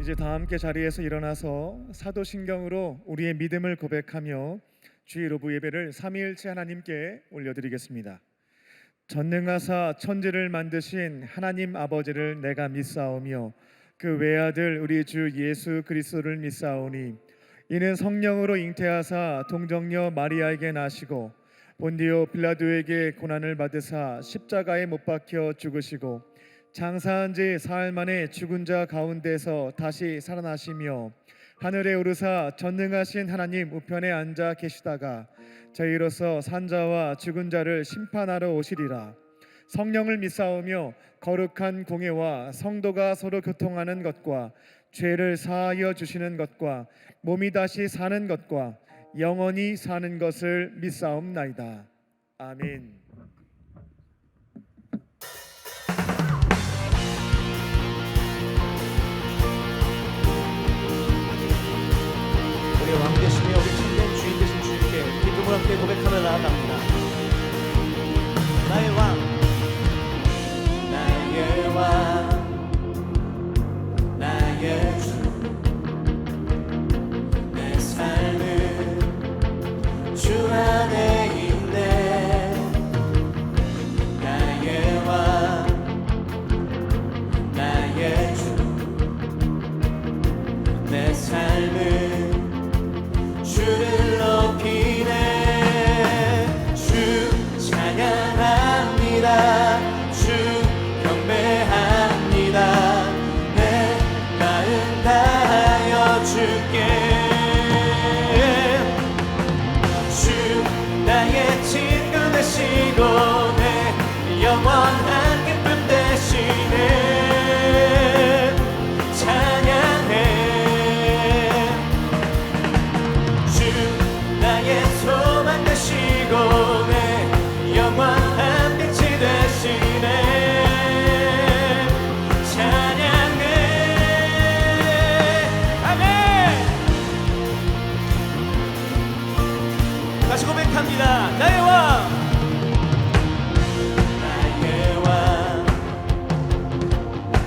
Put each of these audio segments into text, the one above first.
이제 다 함께 자리에서 일어나서 사도신경으로 우리의 믿음을 고백하며 주일오부 예배를 삼위일체 하나님께 올려드리겠습니다. 전능하사 천지를 만드신 하나님 아버지를 내가 믿사오며 그 외아들 우리 주 예수 그리스도를 믿사오니 이는 성령으로 잉태하사 동정녀 마리아에게 나시고 본디오 빌라도에게 고난을 받으사 십자가에 못 박혀 죽으시고 장사한 지 사흘 만에 죽은 자 가운데서 다시 살아나시며 하늘에 오르사 전능하신 하나님 우편에 앉아 계시다가 저희로서 산자와 죽은 자를 심판하러 오시리라. 성령을 믿사오며 거룩한 공예와 성도가 서로 교통하는 것과 죄를 사하여 주시는 것과 몸이 다시 사는 것과 영원히 사는 것을 믿사옵나이다. 아멘. 우리의 왕 되시며 우리 참된 주인 되신 주님께 기쁨을 함께 고백하며 나아갑니다. 나의 왕, 나의 왕, 나의 주, 내 삶은 주 안에 있네. 나의 왕, 나의 주, 내 삶은 주를 높이네. 주 찬양합니다. 주 경배합니다. 내 마음 다하여 주께. 주 나의 친구 되시고 내 영원한 기쁨 되시네. 찬양해. 나의 소망 되시고 내 영원한 빛이 되시네. 찬양해. 아멘. 다시 고백합니다. 나의 왕, 나의 왕,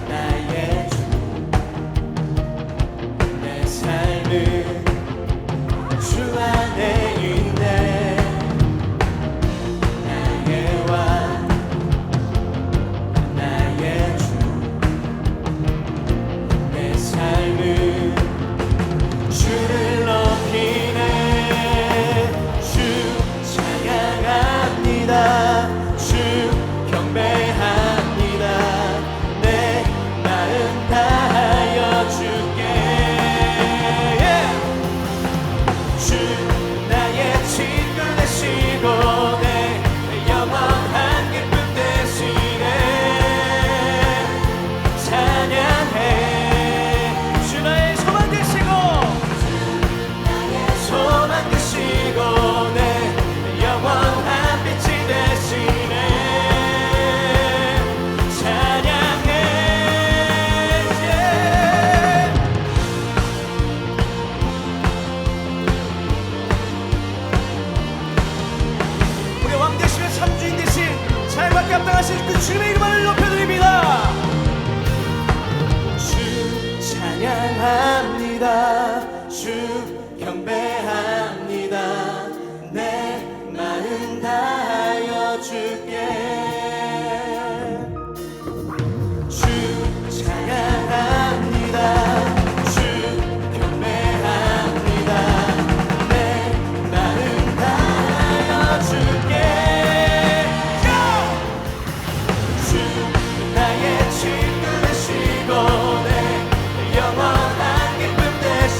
나의 주, 내 삶을 주 안에 있네. 나의 왕, 나의 주, 내 삶은 주를 높이네. 주 찬양합니다. 주 경배합니다. 내 마음 다하여 주께. 주 나의 친구 되시고 내 영원한 기쁨 되시네. 찬양해. 주 나의 소망 되시고 소망 되시고 내 영원한 빛이 되시네. 찬양해. 우리 왕 되시며 참주인 되신 자유롭게 합당하신 그 주님의 이름을 높여드립니다. 주 찬양합니다. 주 경배합니다. 내 마음 다하여 주께. 주 찬양합니다. 주 경배합니다. 내 마음 다하여 주께. 주 나의 친구 되시고 내 영원한 기쁨 되시네.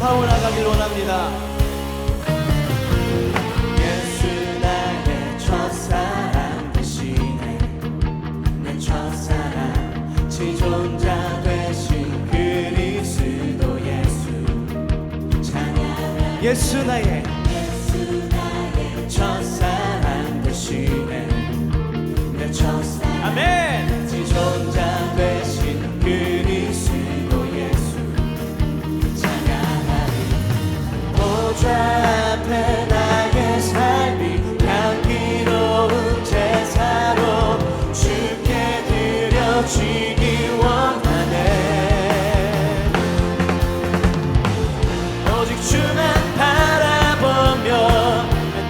기뻐하고 나가길 원합니다. 예수 나의 첫사랑 되시네. 내 첫사랑 지존자 되신 그리스도 예수 찬양하리. 예수 나의 첫사랑 되시네. 내 첫사랑 아멘. 지존자 되신 그리스도 예수 찬양하리. 보좌 앞에 나의 삶이 향기로운 제사로 주께 드려지기 원하네. 오직 주만 바라보며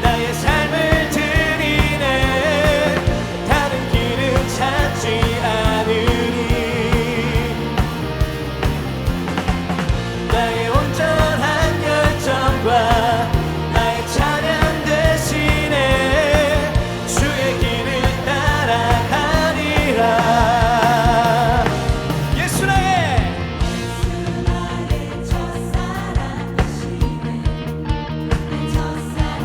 나의 삶을 드리네. 다른 길은 찾지 않으리. 나의 온전한 열정과 나의 찬양 대신에 주의 길을 따라가리라. 예수 나의 첫사랑 되시네. 내 첫사랑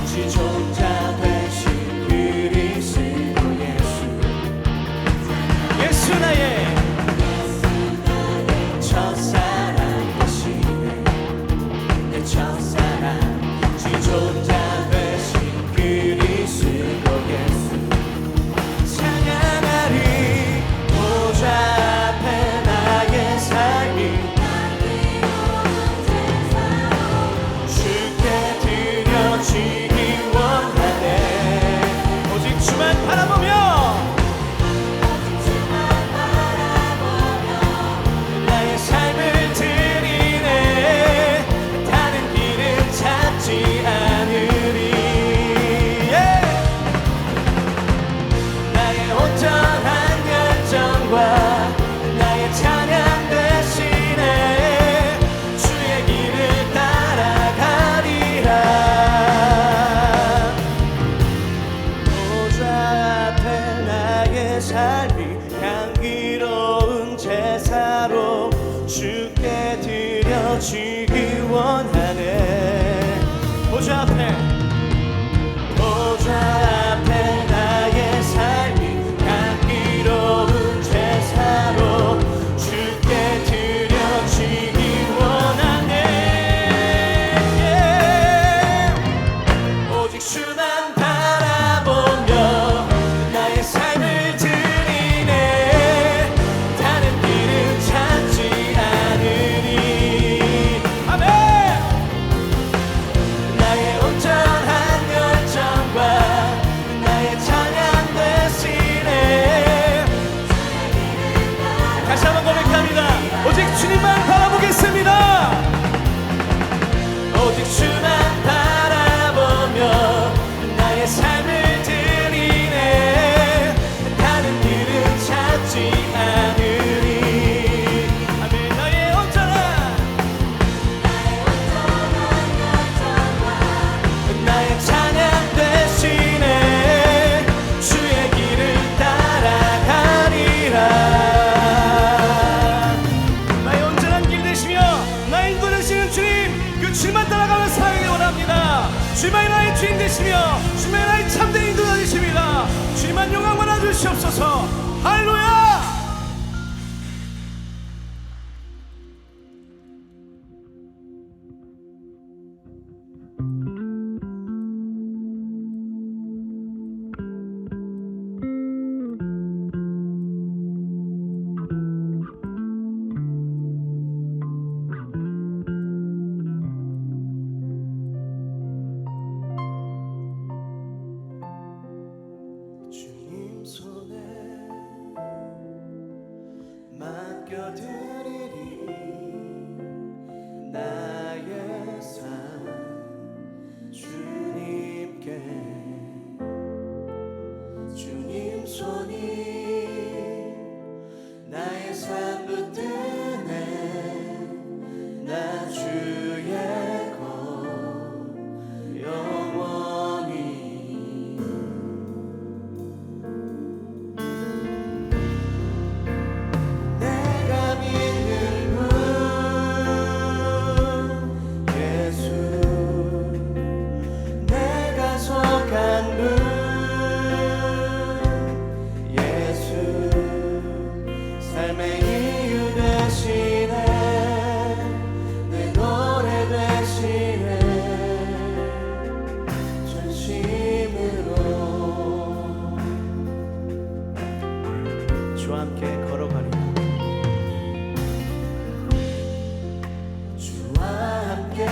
지존자 되신 그리스도 예수. 예수 나의 첫사랑 되시네. 내 첫사랑 지존자 되신 그리스도 예수 찬양하리. 보좌 앞에 나의 삶이 주께 드려지기 원하네. 오직 주만 바라보며 나의 삶을 드리네. 다른 길은 찾지 않으리. 나의 온전한 열정과 나의 찬양 대신에 주의 길을 따라가리라. 보좌 앞에 나의 삶이 향기로운 제사로 주께 드려지기 원하네. 보좌 앞에 나의 삶이 향기로운 제사로 주께 드려지기 원하네. 오직 주만 바라보며 나의 삶을 드리네. 다른 길은 찾지 않으리. 아멘. 나의 온전한 열정과 나의 찬양 대신에 다시 한번 고백합니다. 오직 주님만 바라보겠습니다. 오직 주만 바라보며 나의 삶을 드리네. 다른 길은 찾지 않으리. 아멘. 나의 온전한 나의 찬양 대신에 주의 길을 따라가리라. 나의 온전한 길 되시며 나의 인도 되시는 주님, 그 주님만 따라가며 살아가길 원합니다. 주님만이 나의 주인 되시며 주님만이 나의 참된 인도자 되십니다. 주님만 영광 받아 주시옵소서. 할렐루야. 주님 손에 맡겨드리리. 나의 삶 주님께. 주님 손이 나의 삶 붙드네. 나 주의 것 영원히. 내가 믿는 분 주와 함께 걸어가리라. 주와 함께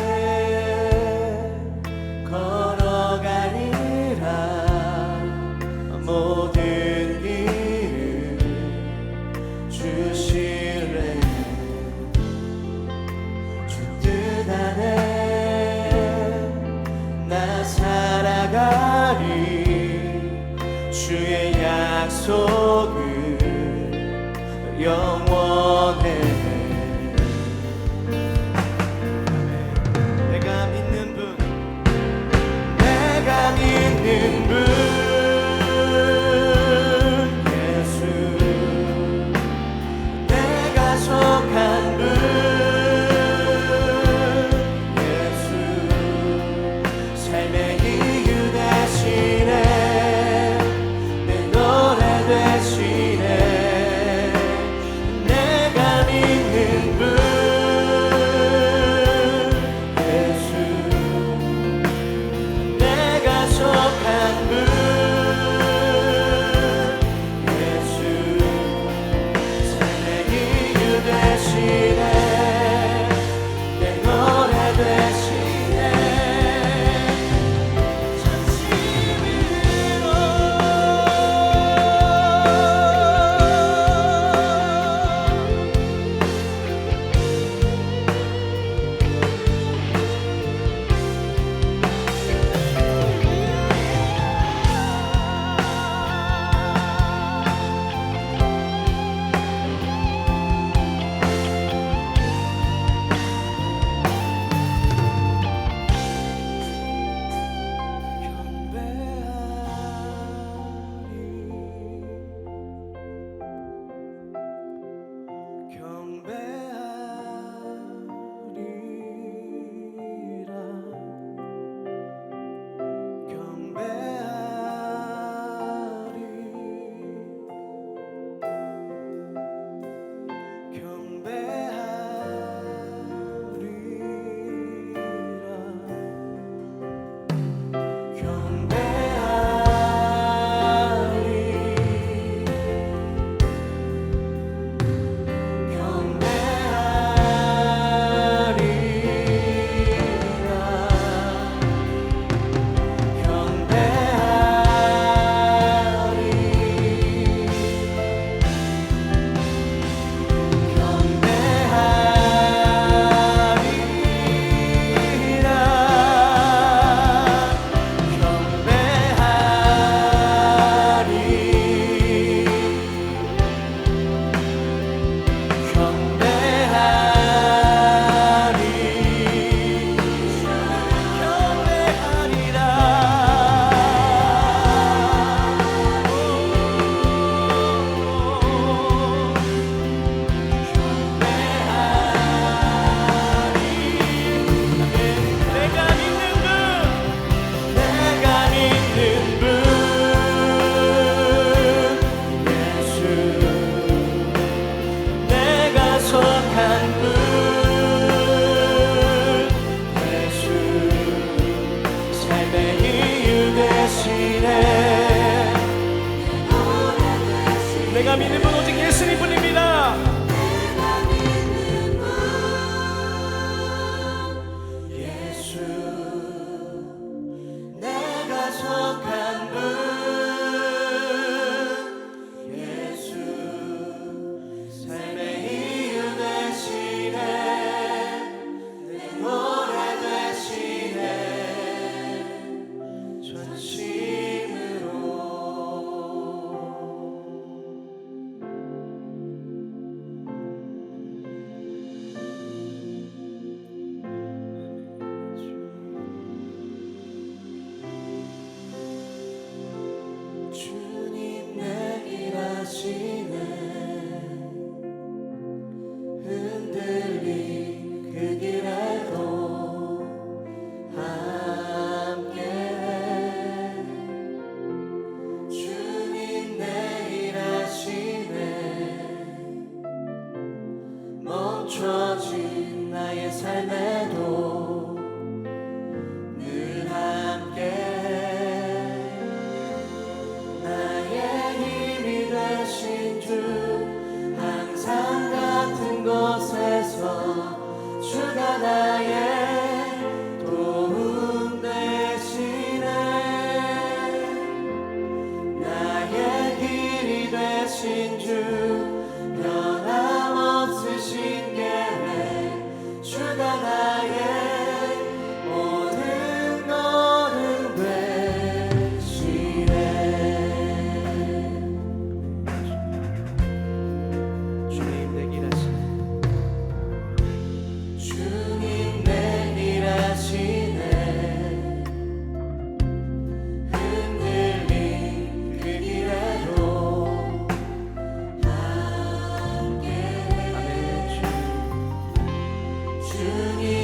걸어가리라. 모든 길을 주시래. 주 뜻 안에 나 살아가리. 주의 약속은 영원해. 내가 믿는 분, 내가 믿는 분, 예수. 내가 속한 분, 예수. 삶의 이유 되시네. 내 노래 되시네. 내가 믿는 분, 예수. 내가 속한 분, 예수. 삶의 이유 되시네. 내 노래 되시네. 전심으로 내가 믿는 분 오직 예수님뿐입니다. 예수. 내가 속한 분, 예수. 삶의 이유 되시네. 내 노래 되시네. 전심으로 되신 주 변함없으신 계획 주가 나의 모든 거를 되시네. 주님 내 일하시네. 주님 내 일하시네. 흔들린 그 길에도 함께 주님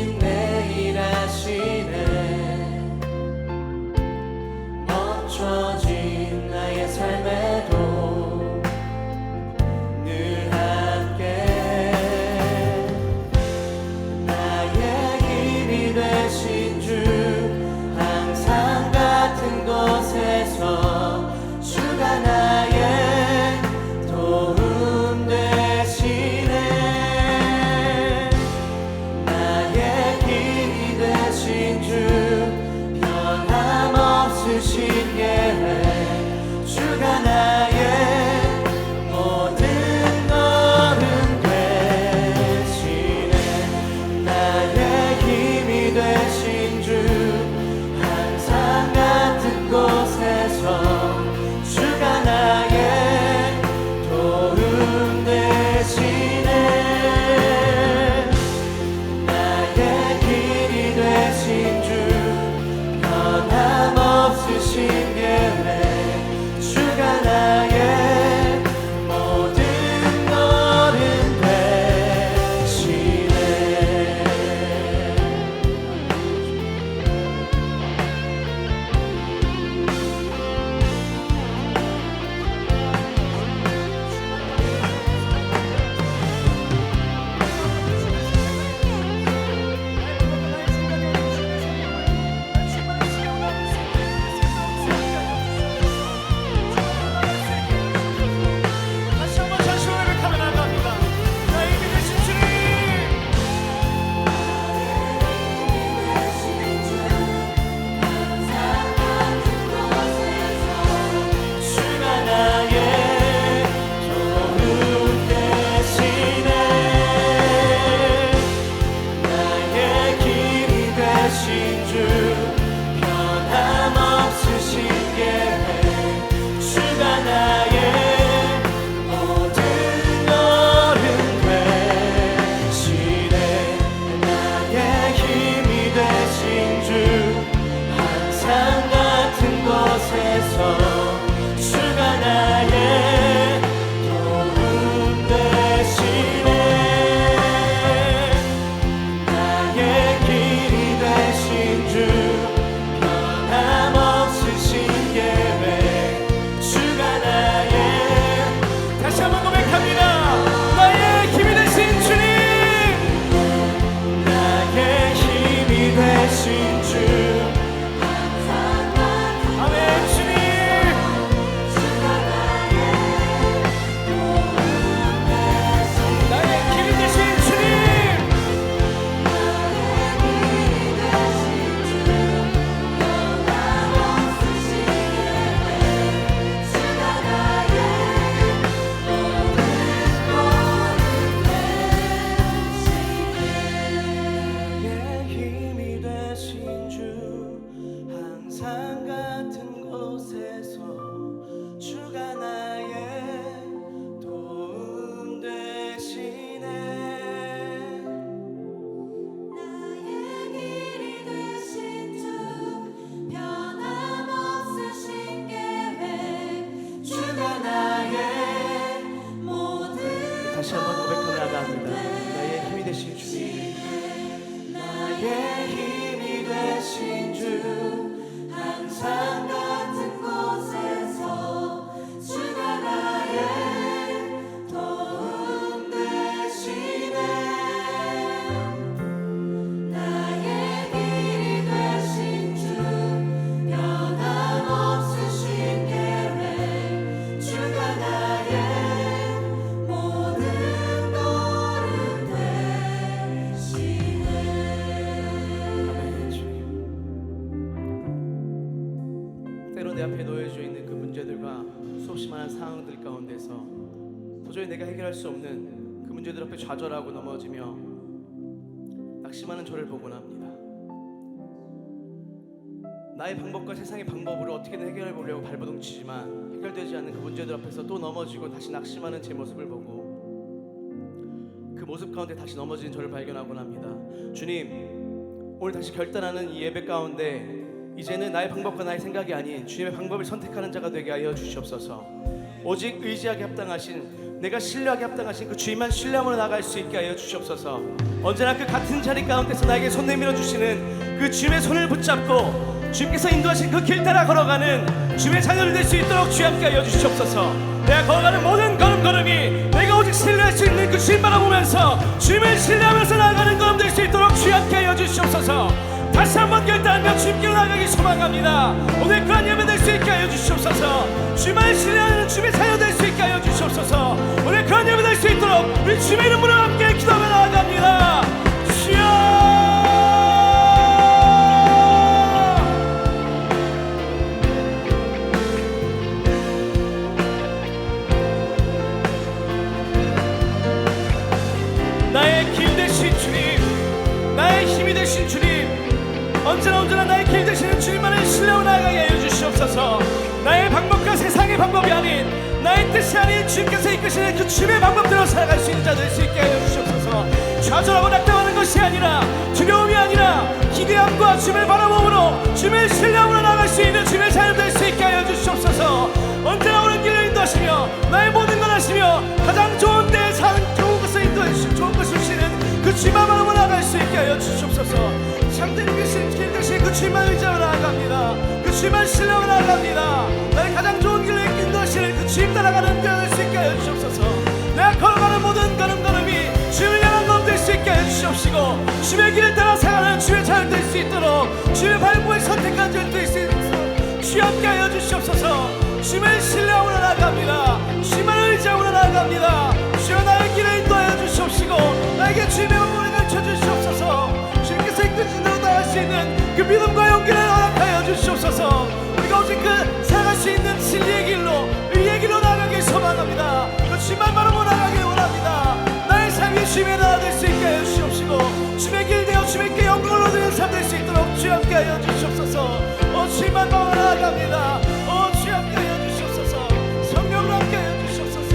상황들 가운데서 도저히 내가 해결할 수 없는 그 문제들 앞에 좌절하고 넘어지며 낙심하는 저를 보곤 합니다. 나의 방법과 세상의 방법으로 어떻게든 해결해 보려고 발버둥치지만 해결되지 않는 그 문제들 앞에서 또 넘어지고 다시 낙심하는 제 모습을 보고 그 모습 가운데 다시 넘어지는 저를 발견하곤 합니다. 주님, 오늘 다시 결단하는 이 예배 가운데 이제는 나의 방법과 나의 생각이 아닌 주님의 방법을 선택하는 자가 되게 하여 주시옵소서. 오직 의지하게 합당하신, 내가 신뢰하게 합당하신 그 주님만 신뢰함으로 나갈 수 있게 하여 주시옵소서. 언제나 그 같은 자리 가운데서 나에게 손 내밀어 주시는 그 주님의 손을 붙잡고 주님께서 인도하신 그 길 따라 걸어가는 주님의 자녀를 될 수 있도록 주여 함께 하여 주시옵소서. 내가 걸어가는 모든 걸음걸음이 내가 오직 신뢰할 수 있는 그 주님 바라보면서 주님을 신뢰하면서 나아가는 걸음 될 수 있도록 주여 함께 하여 주시옵소서. 다시 한번 결단하며 주님께로 나가기 소망합니다. 오늘 그런 예배 될 수 있게 하여 주시옵소서. 주님을 신뢰하는 주님의 자녀 될 수 있게 하여 주시옵소서. 오늘 그런 예배 될 수 있도록 우리 주님의 이름으로 함께 기도하며 나아갑니다. 주여, 나의 길 되신 주님, 나의 힘이 되신 주님, 언제나 나의 길 되시는 주님만을 신뢰하고 나아가게 하여 주시옵소서. 나의 방법과 세상의 방법이 아닌 나의 뜻이 아닌 주님께서 이끄시는 그 주님의 방법대로 살아갈 수 있는 자 될 수 있게 하여 주시옵소서. 좌절하고 낙담하는 것이 아니라, 두려움이 아니라 기대함과 주님을 바라봄으로 주님을 신뢰함으로 나아갈 수 있는 주님의 자녀 될 수 있게 하여 주시옵소서. 언제나 옳은 길을 인도하시며 나의 모든 걸 하시며 가장 좋은 때에 사는 좋은 것을 인도해 주시고 좋은 것을 주시는 그 주님만 바라보고 나아갈 수 있게 하여 주시옵소서. 참된 계신 길 대신 그 주님만 의지하며 나아갑니다. 그 주님만 신뢰하며 나아갑니다. 나의 가장 좋은 길을 인도하시는 그 주님 따라가는 뼈 될 수 있게 하여 주시옵소서. 내가 걸어가는 모든 걸음걸음이 주님을 향한 걸음 될 수 있게 하여 주시옵시고, 주님의 길을 따라 살아가는 주님의 자녀 될 수 있도록 주님의 발목을 선택한 자들 될 수 있도록 주여 함께 하여 주시옵소서. 주님을 신뢰하며 나아갑니다. 주님을 의지하며 나아갑니다. 주여 나의 길을 인도하여 주시옵시고 나에게 주님의 방법을 가르쳐 주시옵소서. 주님께서 이끄신 대로 나갈 수 있는 그 믿음과 용기를 허락하여 주시옵소서. 우리가 오직 그 살아갈 수 있는 진리의 길로, 의의 길로 나아가길 소망합니다. 그 주님만 바라보고 나아가길 원합니다. 나의 삶이 주님의 나라 될 수 있게 하여 주시옵시고 주님의 길 되어 주님께 영광을 얻는 삶 될 수 있도록 주여 함께 하여 주시옵소서. 주님만 바라보고 나아갑니다. 주여 함께 하여 주시옵소서. 성령으로 함께 하여 주시옵소서.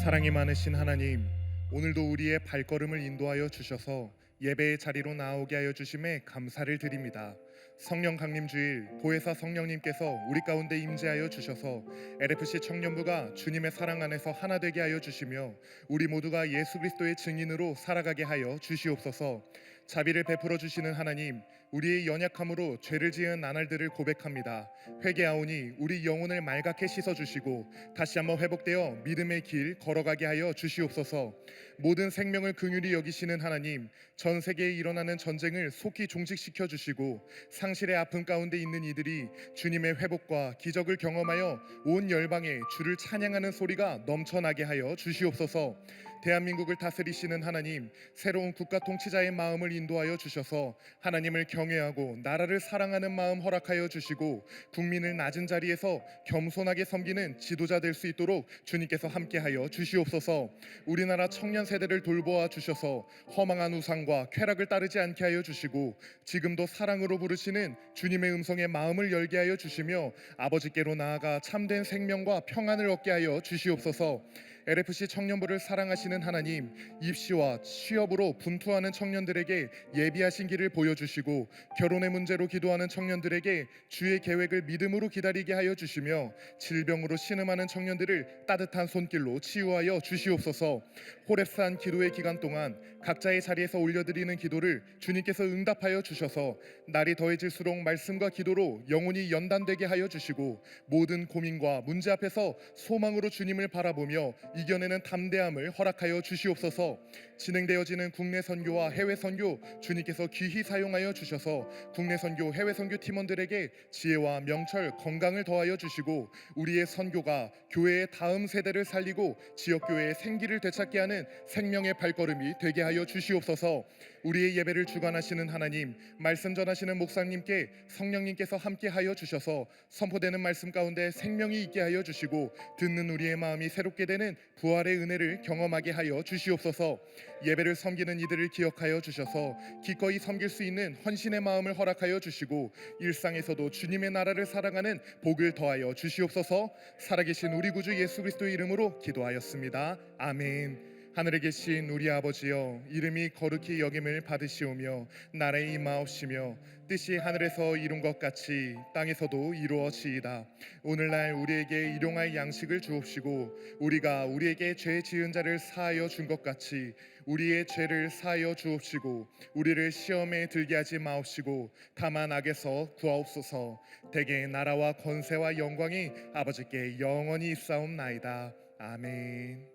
사랑이 많으신 하나님, 오늘도 우리의 발걸음을 인도하여 주셔서 예배의 자리로 나오게 하여 주심에 감사를 드립니다. 성령 강림 주일 보혜사 성령님께서 우리 가운데 임재하여 주셔서 LFC 청년부가 주님의 사랑 안에서 하나 되게 하여 주시며 우리 모두가 예수 그리스도의 증인으로 살아가게 하여 주시옵소서. 자비를 베풀어 주시는 하나님, 우리의 연약함으로 죄를 지은 나날들을 고백합니다. 회개하오니 우리 영혼을 맑게 씻어주시고 다시 한번 회복되어 믿음의 길 걸어가게 하여 주시옵소서. 모든 생명을 긍휼히 여기시는 하나님, 전 세계에 일어나는 전쟁을 속히 종식시켜 주시고 상실의 아픔 가운데 있는 이들이 주님의 회복과 기적을 경험하여 온 열방에 주를 찬양하는 소리가 넘쳐나게 하여 주시옵소서. 대한민국을 다스리시는 하나님, 새로운 국가 통치자의 마음을 인도하여 주셔서 하나님을 경외하고 나라를 사랑하는 마음 허락하여 주시고 국민을 낮은 자리에서 겸손하게 섬기는 지도자 될 수 있도록 주님께서 함께하여 주시옵소서. 우리나라 청년 세대를 돌보아 주셔서 허망한 우상과 쾌락을 따르지 않게 하여 주시고 지금도 사랑으로 부르시는 주님의 음성에 마음을 열게 하여 주시며 아버지께로 나아가 참된 생명과 평안을 얻게 하여 주시옵소서. LFC 청년부를 사랑하시는 하나님, 입시와 취업으로 분투하는 청년들에게 예비하신 길을 보여주시고 결혼의 문제로 기도하는 청년들에게 주의 계획을 믿음으로 기다리게 하여 주시며 질병으로 신음하는 청년들을 따뜻한 손길로 치유하여 주시옵소서. 호렙산 기도의 기간 동안 각자의 자리에서 올려드리는 기도를 주님께서 응답하여 주셔서 날이 더해질수록 말씀과 기도로 영혼이 연단되게 하여 주시고 모든 고민과 문제 앞에서 소망으로 주님을 바라보며 이겨내는 담대함을 허락하여 주시옵소서. 진행되어지는 국내 선교와 해외 선교 주님께서 귀히 사용하여 주셔서 국내 선교, 해외 선교 팀원들에게 지혜와 명철, 건강을 더하여 주시고 우리의 선교가 교회의 다음 세대를 살리고 지역 교회의 생기를 되찾게 하는 생명의 발걸음이 되게 하여 주시옵소서. 우리의 예배를 주관하시는 하나님, 말씀 전하시는 목사님께 성령님께서 함께 하여 주셔서 선포되는 말씀 가운데 생명이 있게 하여 주시고 듣는 우리의 마음이 새롭게 되는 부활의 은혜를 경험하게 하여 주시옵소서. 예배를 섬기는 이들을 기억하여 주셔서 기꺼이 섬길 수 있는 헌신의 마음을 허락하여 주시고 일상에서도 주님의 나라를 사랑하는 복을 더하여 주시옵소서. 살아계신 우리 구주 예수 그리스도의 이름으로 기도하였습니다. 아멘. 하늘에 계신 우리 아버지여, 이름이 거룩히 여김을 받으시오며 나라의 임하옵시며 뜻이 하늘에서 이룬 것 같이 땅에서도 이루어지이다. 오늘날 우리에게 일용할 양식을 주옵시고 우리가 우리에게 죄 지은 자를 사하여 준 것 같이 우리의 죄를 사하여 주옵시고 우리를 시험에 들게 하지 마옵시고 다만 악에서 구하옵소서. 대개 나라와 권세와 영광이 아버지께 영원히 있사옵나이다. 아멘.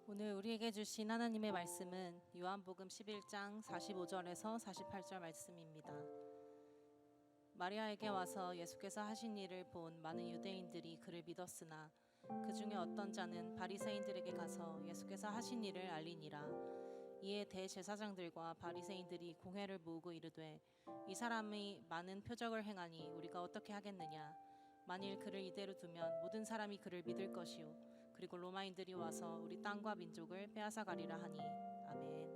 오늘 우리에게 주신 하나님의 말씀은 요한복음 11장 45절에서 48절 말씀입니다. 마리아에게 와서 예수께서 하신 일을 본 많은 유대인들이 그를 믿었으나 그 중에 어떤 자는 바리새인들에게 가서 예수께서 하신 일을 알리니라. 이에 대제사장들과 바리새인들이 공회를 모으고 이르되 이 사람이 많은 표적을 행하니 우리가 어떻게 하겠느냐. 만일 그를 이대로 두면 모든 사람이 그를 믿을 것이요 그리고 로마인들이 와서 우리 땅과 민족을 빼앗아 가리라 하니. 아멘.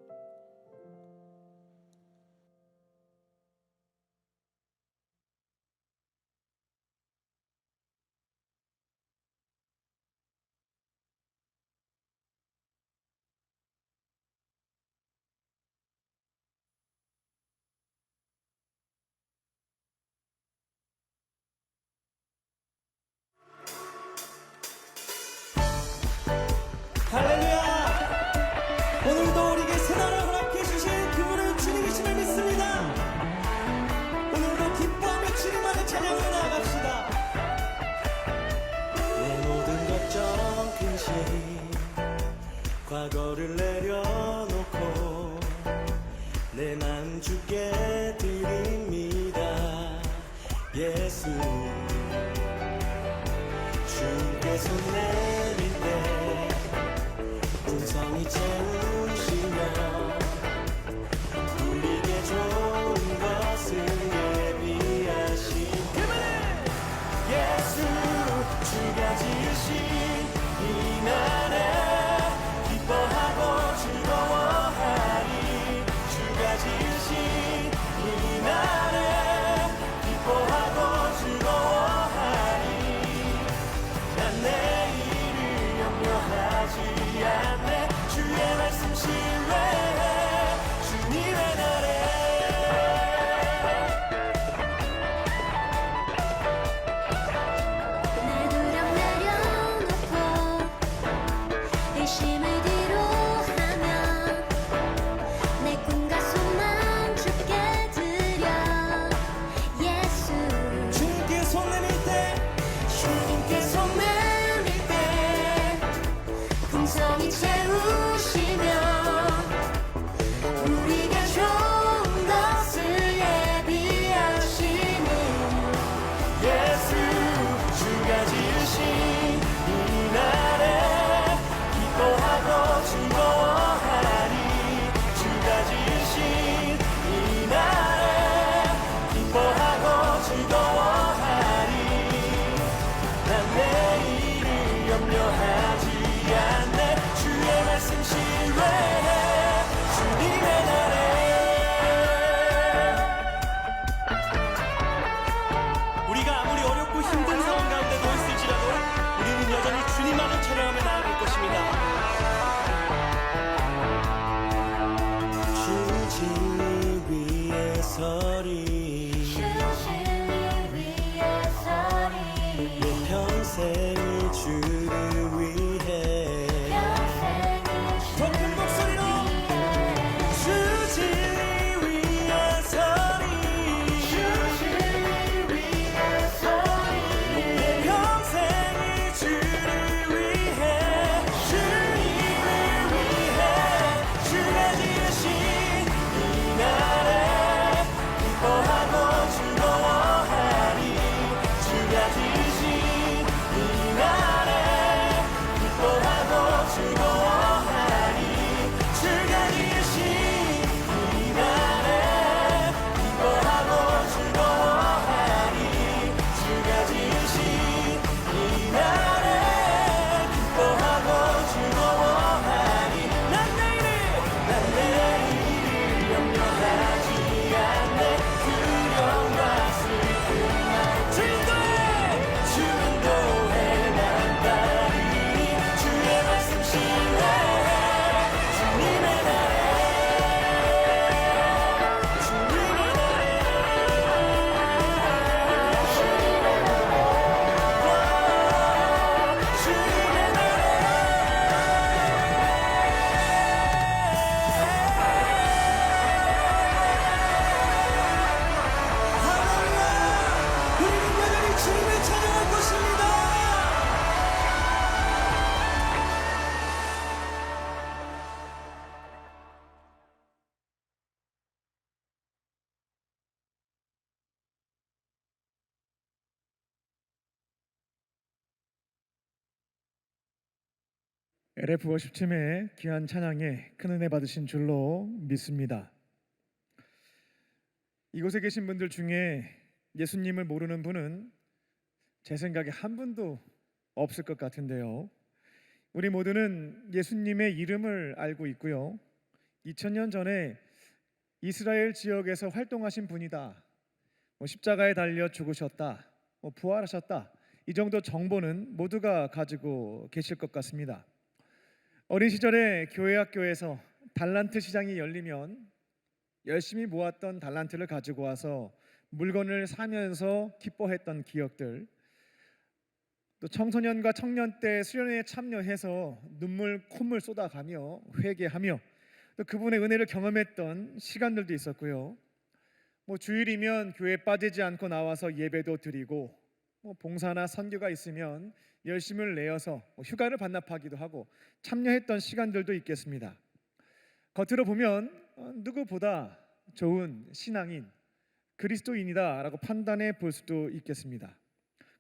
할렐루야! 오늘도 우리에게 새날을 허락해 주신 그분은 주님이심을 믿습니다. 오늘도 기뻐하며 주님 안에 찬양으로 나아갑시다. 내 모든 걱정 근심 과거를 내려놓고 내 맘 주께 드립니다. 예수 주께 손 내밀 때 풍성이 채우시며 우리에게 좋은 것을 예비하신 예수 주가 지으신 이 날에 기뻐하고 즐거워하리. 주가 지으신 이 날에 기뻐하고 즐거워하리. 난 내일을 염려하지 않네. 주의 말씀 신뢰해. 주님의 날에 내 두려움 내려놓고 의심을 뒤로 하며 내 꿈과 소망 주께 드려. 예수 주님께 손 내밀 때 주님께 손 내밀 때 풍성히 채우시며 우리에게 좋은 것을 예비하시는 예수 주가 지으신 이 날에 기뻐하고 즐거워하리. 주가 지으신 이 날에 기뻐하고 즐거워하리. 난 내일을 염려하지 않네. 주의 말씀 신뢰해. 주님의 날에 우리가 아무리 어렵고 힘든 상황 가운데 놓여 있을지라도 우리는 여전히 주님만을 찬양하며 나아갈 것입니다. 주 진리 위에 서리. 주신을 위해 서리 내 평생을 주를 위해 평생을 LF 워십팀의 귀한 찬양에 큰 은혜 받으신 줄로 믿습니다. 이곳에 계신 분들 중에 예수님을 모르는 분은 제 생각에 한 분도 없을 것 같은데요. 우리 모두는 예수님의 이름을 알고 있고요. 2000년 전에 이스라엘 지역에서 활동하신 분이다. 십자가에 달려 죽으셨다. 부활하셨다. 이 정도 정보는 모두가 가지고 계실 것 같습니다. 어린 시절에 교회 학교에서 달란트 시장이 열리면 열심히 모았던 달란트를 가지고 와서 물건을 사면서 기뻐했던 기억들, 또 청소년과 청년 때 수련회에 참여해서 눈물 콧물 쏟아가며 회개하며 또 그분의 은혜를 경험했던 시간들도 있었고요. 주일이면 교회에 빠지지 않고 나와서 예배도 드리고 봉사나 선교가 있으면 열심을 내어서 휴가를 반납하기도 하고 참여했던 시간들도 있겠습니다. 겉으로 보면 누구보다 좋은 신앙인, 그리스도인이다라고 판단해 볼 수도 있겠습니다.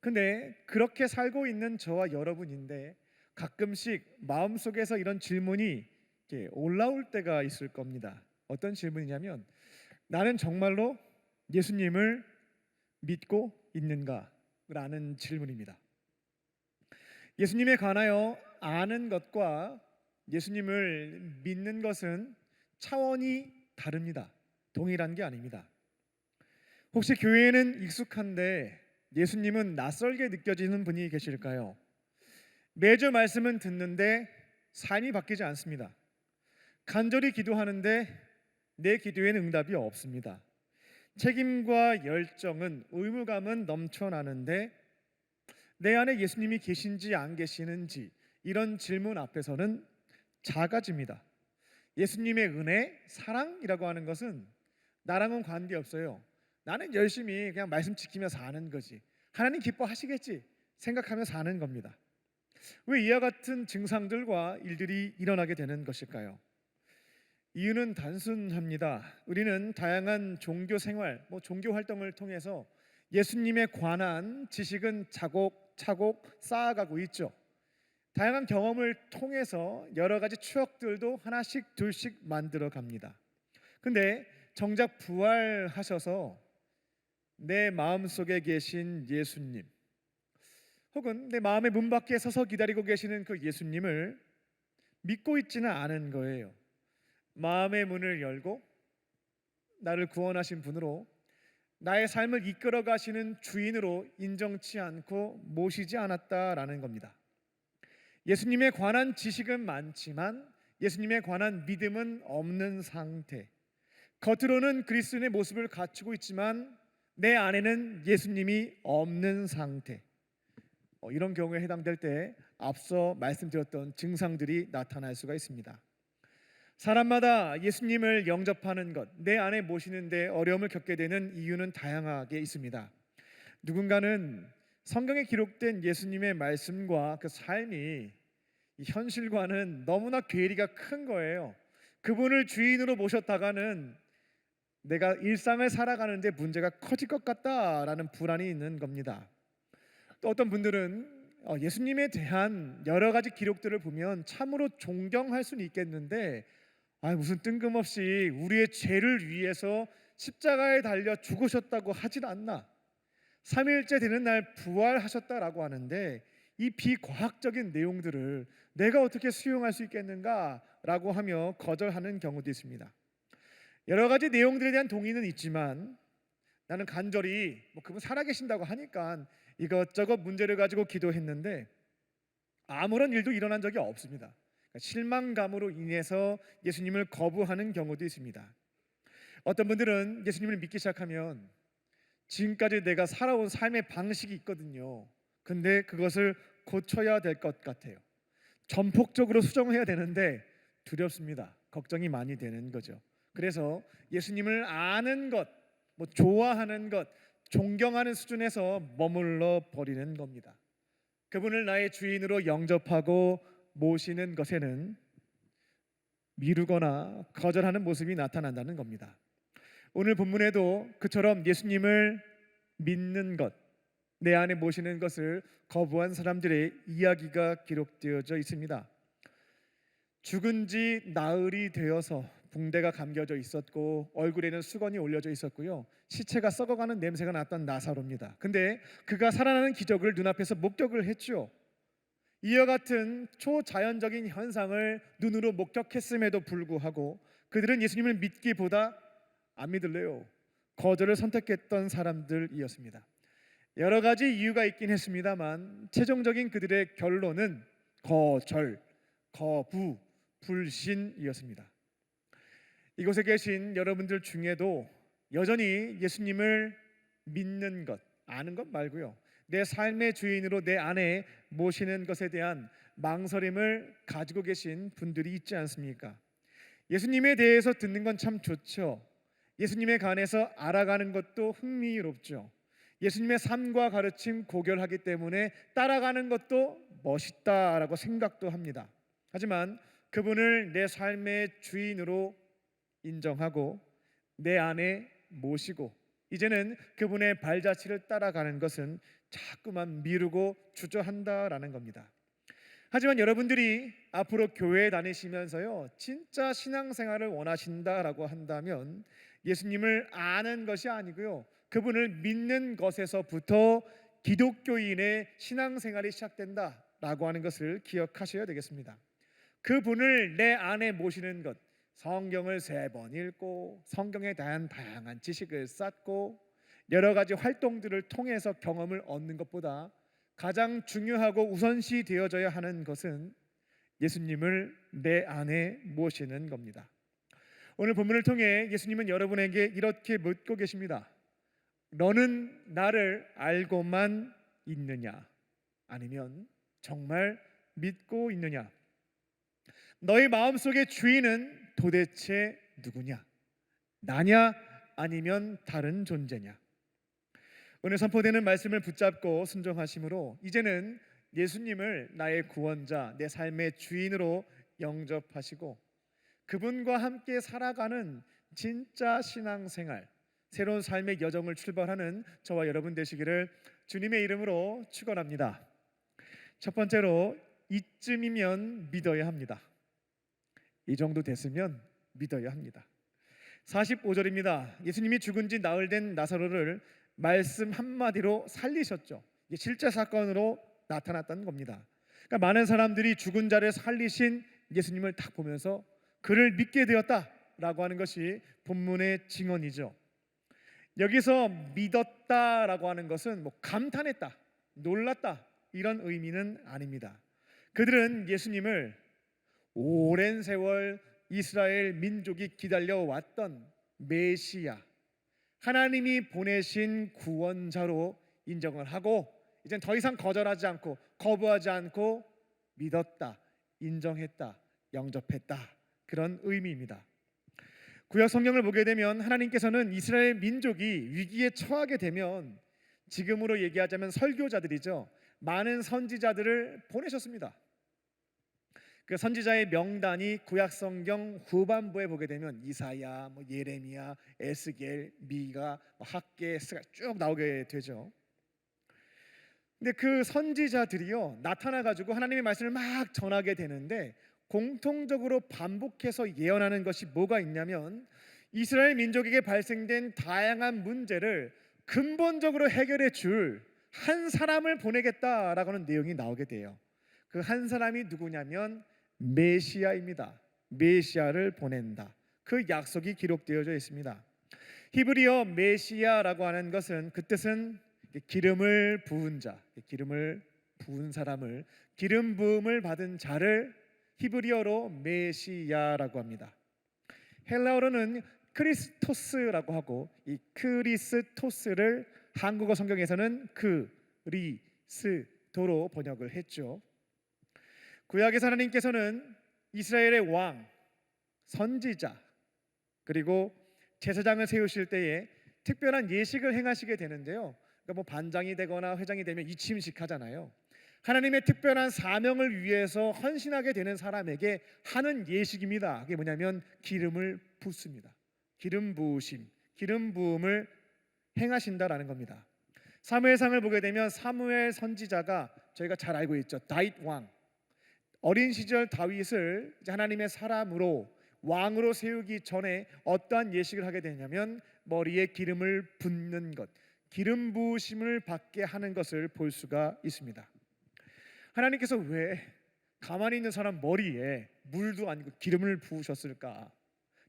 근데 그렇게 살고 있는 저와 여러분인데 가끔씩 마음속에서 이런 질문이 올라올 때가 있을 겁니다. 어떤 질문이냐면, 나는 정말로 예수님을 믿고 있는가? 라는 질문입니다. 예수님에 관하여 아는 것과 예수님을 믿는 것은 차원이 다릅니다. 동일한 게 아닙니다. 혹시 교회에는 익숙한데 예수님은 낯설게 느껴지는 분이 계실까요? 매주 말씀은 듣는데 삶이 바뀌지 않습니다. 간절히 기도하는데 내 기도에는 응답이 없습니다. 책임과 열정은, 의무감은 넘쳐나는데 내 안에 예수님이 계신지 안 계시는지, 이런 질문 앞에서는 작아집니다. 예수님의 은혜, 사랑이라고 하는 것은 나랑은 관계없어요. 나는 열심히 그냥 말씀 지키며 사는 거지, 하나님 기뻐하시겠지 생각하며 사는 겁니다. 왜 이와 같은 증상들과 일들이 일어나게 되는 것일까요? 이유는 단순합니다. 우리는 다양한 종교 생활, 종교 활동을 통해서 예수님에 관한 지식은 차곡차곡 쌓아가고 있죠. 다양한 경험을 통해서 여러 가지 추억들도 하나씩 둘씩 만들어 갑니다. 근데 정작 부활하셔서 내 마음속에 계신 예수님, 혹은 내 마음의 문 밖에 서서 기다리고 계시는 그 예수님을 믿고 있지는 않은 거예요. 마음의 문을 열고 나를 구원하신 분으로, 나의 삶을 이끌어 가시는 주인으로 인정치 않고 모시지 않았다라는 겁니다. 예수님에 관한 지식은 많지만 예수님에 관한 믿음은 없는 상태, 겉으로는 그리스도인의 모습을 갖추고 있지만 내 안에는 예수님이 없는 상태, 이런 경우에 해당될 때 앞서 말씀드렸던 증상들이 나타날 수가 있습니다. 사람마다 예수님을 영접하는 것, 내 안에 모시는데 어려움을 겪게 되는 이유는 다양하게 있습니다. 누군가는 성경에 기록된 예수님의 말씀과 그 삶이 이 현실과는 너무나 괴리가 큰 거예요. 그분을 주인으로 모셨다가는 내가 일상을 살아가는데 문제가 커질 것 같다라는 불안이 있는 겁니다. 또 어떤 분들은 예수님에 대한 여러 가지 기록들을 보면 참으로 존경할 수는 있겠는데, 무슨 뜬금없이 우리의 죄를 위해서 십자가에 달려 죽으셨다고 하질 않나, 3일째 되는 날 부활하셨다라고 하는데 이 비과학적인 내용들을 내가 어떻게 수용할 수 있겠는가라고 하며 거절하는 경우도 있습니다. 여러 가지 내용들에 대한 동의는 있지만 나는 간절히 그분 살아계신다고 하니까 이것저것 문제를 가지고 기도했는데 아무런 일도 일어난 적이 없습니다. 실망감으로 인해서 예수님을 거부하는 경우도 있습니다. 어떤 분들은 예수님을 믿기 시작하면 지금까지 내가 살아온 삶의 방식이 있거든요. 근데 그것을 고쳐야 될 것 같아요. 전폭적으로 수정해야 되는데 두렵습니다. 걱정이 많이 되는 거죠. 그래서 예수님을 아는 것, 좋아하는 것, 존경하는 수준에서 머물러 버리는 겁니다. 그분을 나의 주인으로 영접하고 모시는 것에는 미루거나 거절하는 모습이 나타난다는 겁니다. 오늘 본문에도 그처럼 예수님을 믿는 것, 내 안에 모시는 것을 거부한 사람들의 이야기가 기록되어져 있습니다. 죽은 지 나흘이 되어서 붕대가 감겨져 있었고 얼굴에는 수건이 올려져 있었고요. 시체가 썩어가는 냄새가 났던 나사로입니다. 근데 그가 살아나는 기적을 눈앞에서 목격을 했죠. 이와 같은 초자연적인 현상을 눈으로 목격했음에도 불구하고 그들은 예수님을 믿기보다 안 믿을래요. 거절을 선택했던 사람들이었습니다. 여러 가지 이유가 있긴 했습니다만 최종적인 그들의 결론은 거절, 거부, 불신이었습니다. 이곳에 계신 여러분들 중에도 여전히 예수님을 믿는 것, 아는 것 말고요, 내 삶의 주인으로 내 안에 모시는 것에 대한 망설임을 가지고 계신 분들이 있지 않습니까? 예수님에 대해서 듣는 건 참 좋죠. 예수님에 관해서 알아가는 것도 흥미롭죠. 예수님의 삶과 가르침 고결하기 때문에 따라가는 것도 멋있다라고 생각도 합니다. 하지만 그분을 내 삶의 주인으로 인정하고 내 안에 모시고 이제는 그분의 발자취를 따라가는 것은 자꾸만 미루고 주저한다라는 겁니다. 하지만 여러분들이 앞으로 교회에 다니시면서요, 진짜 신앙생활을 원하신다라고 한다면 예수님을 아는 것이 아니고요, 그분을 믿는 것에서부터 기독교인의 신앙생활이 시작된다라고 하는 것을 기억하셔야 되겠습니다. 그분을 내 안에 모시는 것, 성경을 3번 읽고 성경에 대한 다양한 지식을 쌓고 여러 가지 활동들을 통해서 경험을 얻는 것보다 가장 중요하고 우선시 되어져야 하는 것은 예수님을 내 안에 모시는 겁니다. 오늘 본문을 통해 예수님은 여러분에게 이렇게 묻고 계십니다. 너는 나를 알고만 있느냐? 아니면 정말 믿고 있느냐? 너의 마음속의 주인은 도대체 누구냐? 나냐? 아니면 다른 존재냐? 오늘 선포되는 말씀을 붙잡고 순종하심으로 이제는 예수님을 나의 구원자, 내 삶의 주인으로 영접하시고 그분과 함께 살아가는 진짜 신앙생활, 새로운 삶의 여정을 출발하는 저와 여러분 되시기를 주님의 이름으로 축원합니다. 첫 번째로, 이쯤이면 믿어야 합니다. 이 정도 됐으면 믿어야 합니다. 45절입니다. 예수님이 죽은 지 나흘 된 나사로를 말씀 한마디로 살리셨죠. 이게 실제 사건으로 나타났다는 겁니다. 그러니까 많은 사람들이 죽은 자를 살리신 예수님을 딱 보면서 그를 믿게 되었다라고 하는 것이 본문의 증언이죠. 여기서 믿었다라고 하는 것은 감탄했다, 놀랐다 이런 의미는 아닙니다. 그들은 예수님을 오랜 세월 이스라엘 민족이 기다려왔던 메시아, 하나님이 보내신 구원자로 인정을 하고 이젠 더 이상 거절하지 않고 거부하지 않고 믿었다, 인정했다, 영접했다, 그런 의미입니다. 구약 성경을 보게 되면 하나님께서는 이스라엘 민족이 위기에 처하게 되면 지금으로 얘기하자면 설교자들이죠, 많은 선지자들을 보내셨습니다. 그 선지자의 명단이 구약 성경 후반부에 보게 되면 이사야, 예레미야, 에스겔, 미가, 학개, 스가 쭉 나오게 되죠. 근데 그 선지자들이요, 나타나 가지고 하나님의 말씀을 막 전하게 되는데 공통적으로 반복해서 예언하는 것이 뭐가 있냐면 이스라엘 민족에게 발생된 다양한 문제를 근본적으로 해결해 줄 한 사람을 보내겠다라고 하는 내용이 나오게 돼요. 그 한 사람이 누구냐면 메시아입니다. 메시아를 보낸다. 그 약속이 기록되어져 있습니다. 히브리어 메시아라고 하는 것은 그 뜻은 기름을 부은 자, 기름을 부은 사람을, 기름 부음을 받은 자를 히브리어로 메시아라고 합니다. 헬라어로는 크리스토스라고 하고 이 크리스토스를 한국어 성경에서는 그리스도로 번역을 했죠. 구약에서 하나님께서는 이스라엘의 왕, 선지자, 그리고 제사장을 세우실 때에 특별한 예식을 행하시게 되는데요. 그러니까 반장이 되거나 회장이 되면 이침식 하잖아요. 하나님의 특별한 사명을 위해서 헌신하게 되는 사람에게 하는 예식입니다. 그게 뭐냐면 기름을 붓습니다. 기름 부으심, 기름 부음을 행하신다라는 겁니다. 사무엘상을 보게 되면 사무엘 선지자가 저희가 잘 알고 있죠. 다윗 왕, 어린 시절 다윗을 이제 하나님의 사람으로 왕으로 세우기 전에 어떠한 예식을 하게 되냐면 머리에 기름을 붓는 것, 기름 부으심을 받게 하는 것을 볼 수가 있습니다. 하나님께서 왜 가만히 있는 사람 머리에 물도 아니고 기름을 부으셨을까?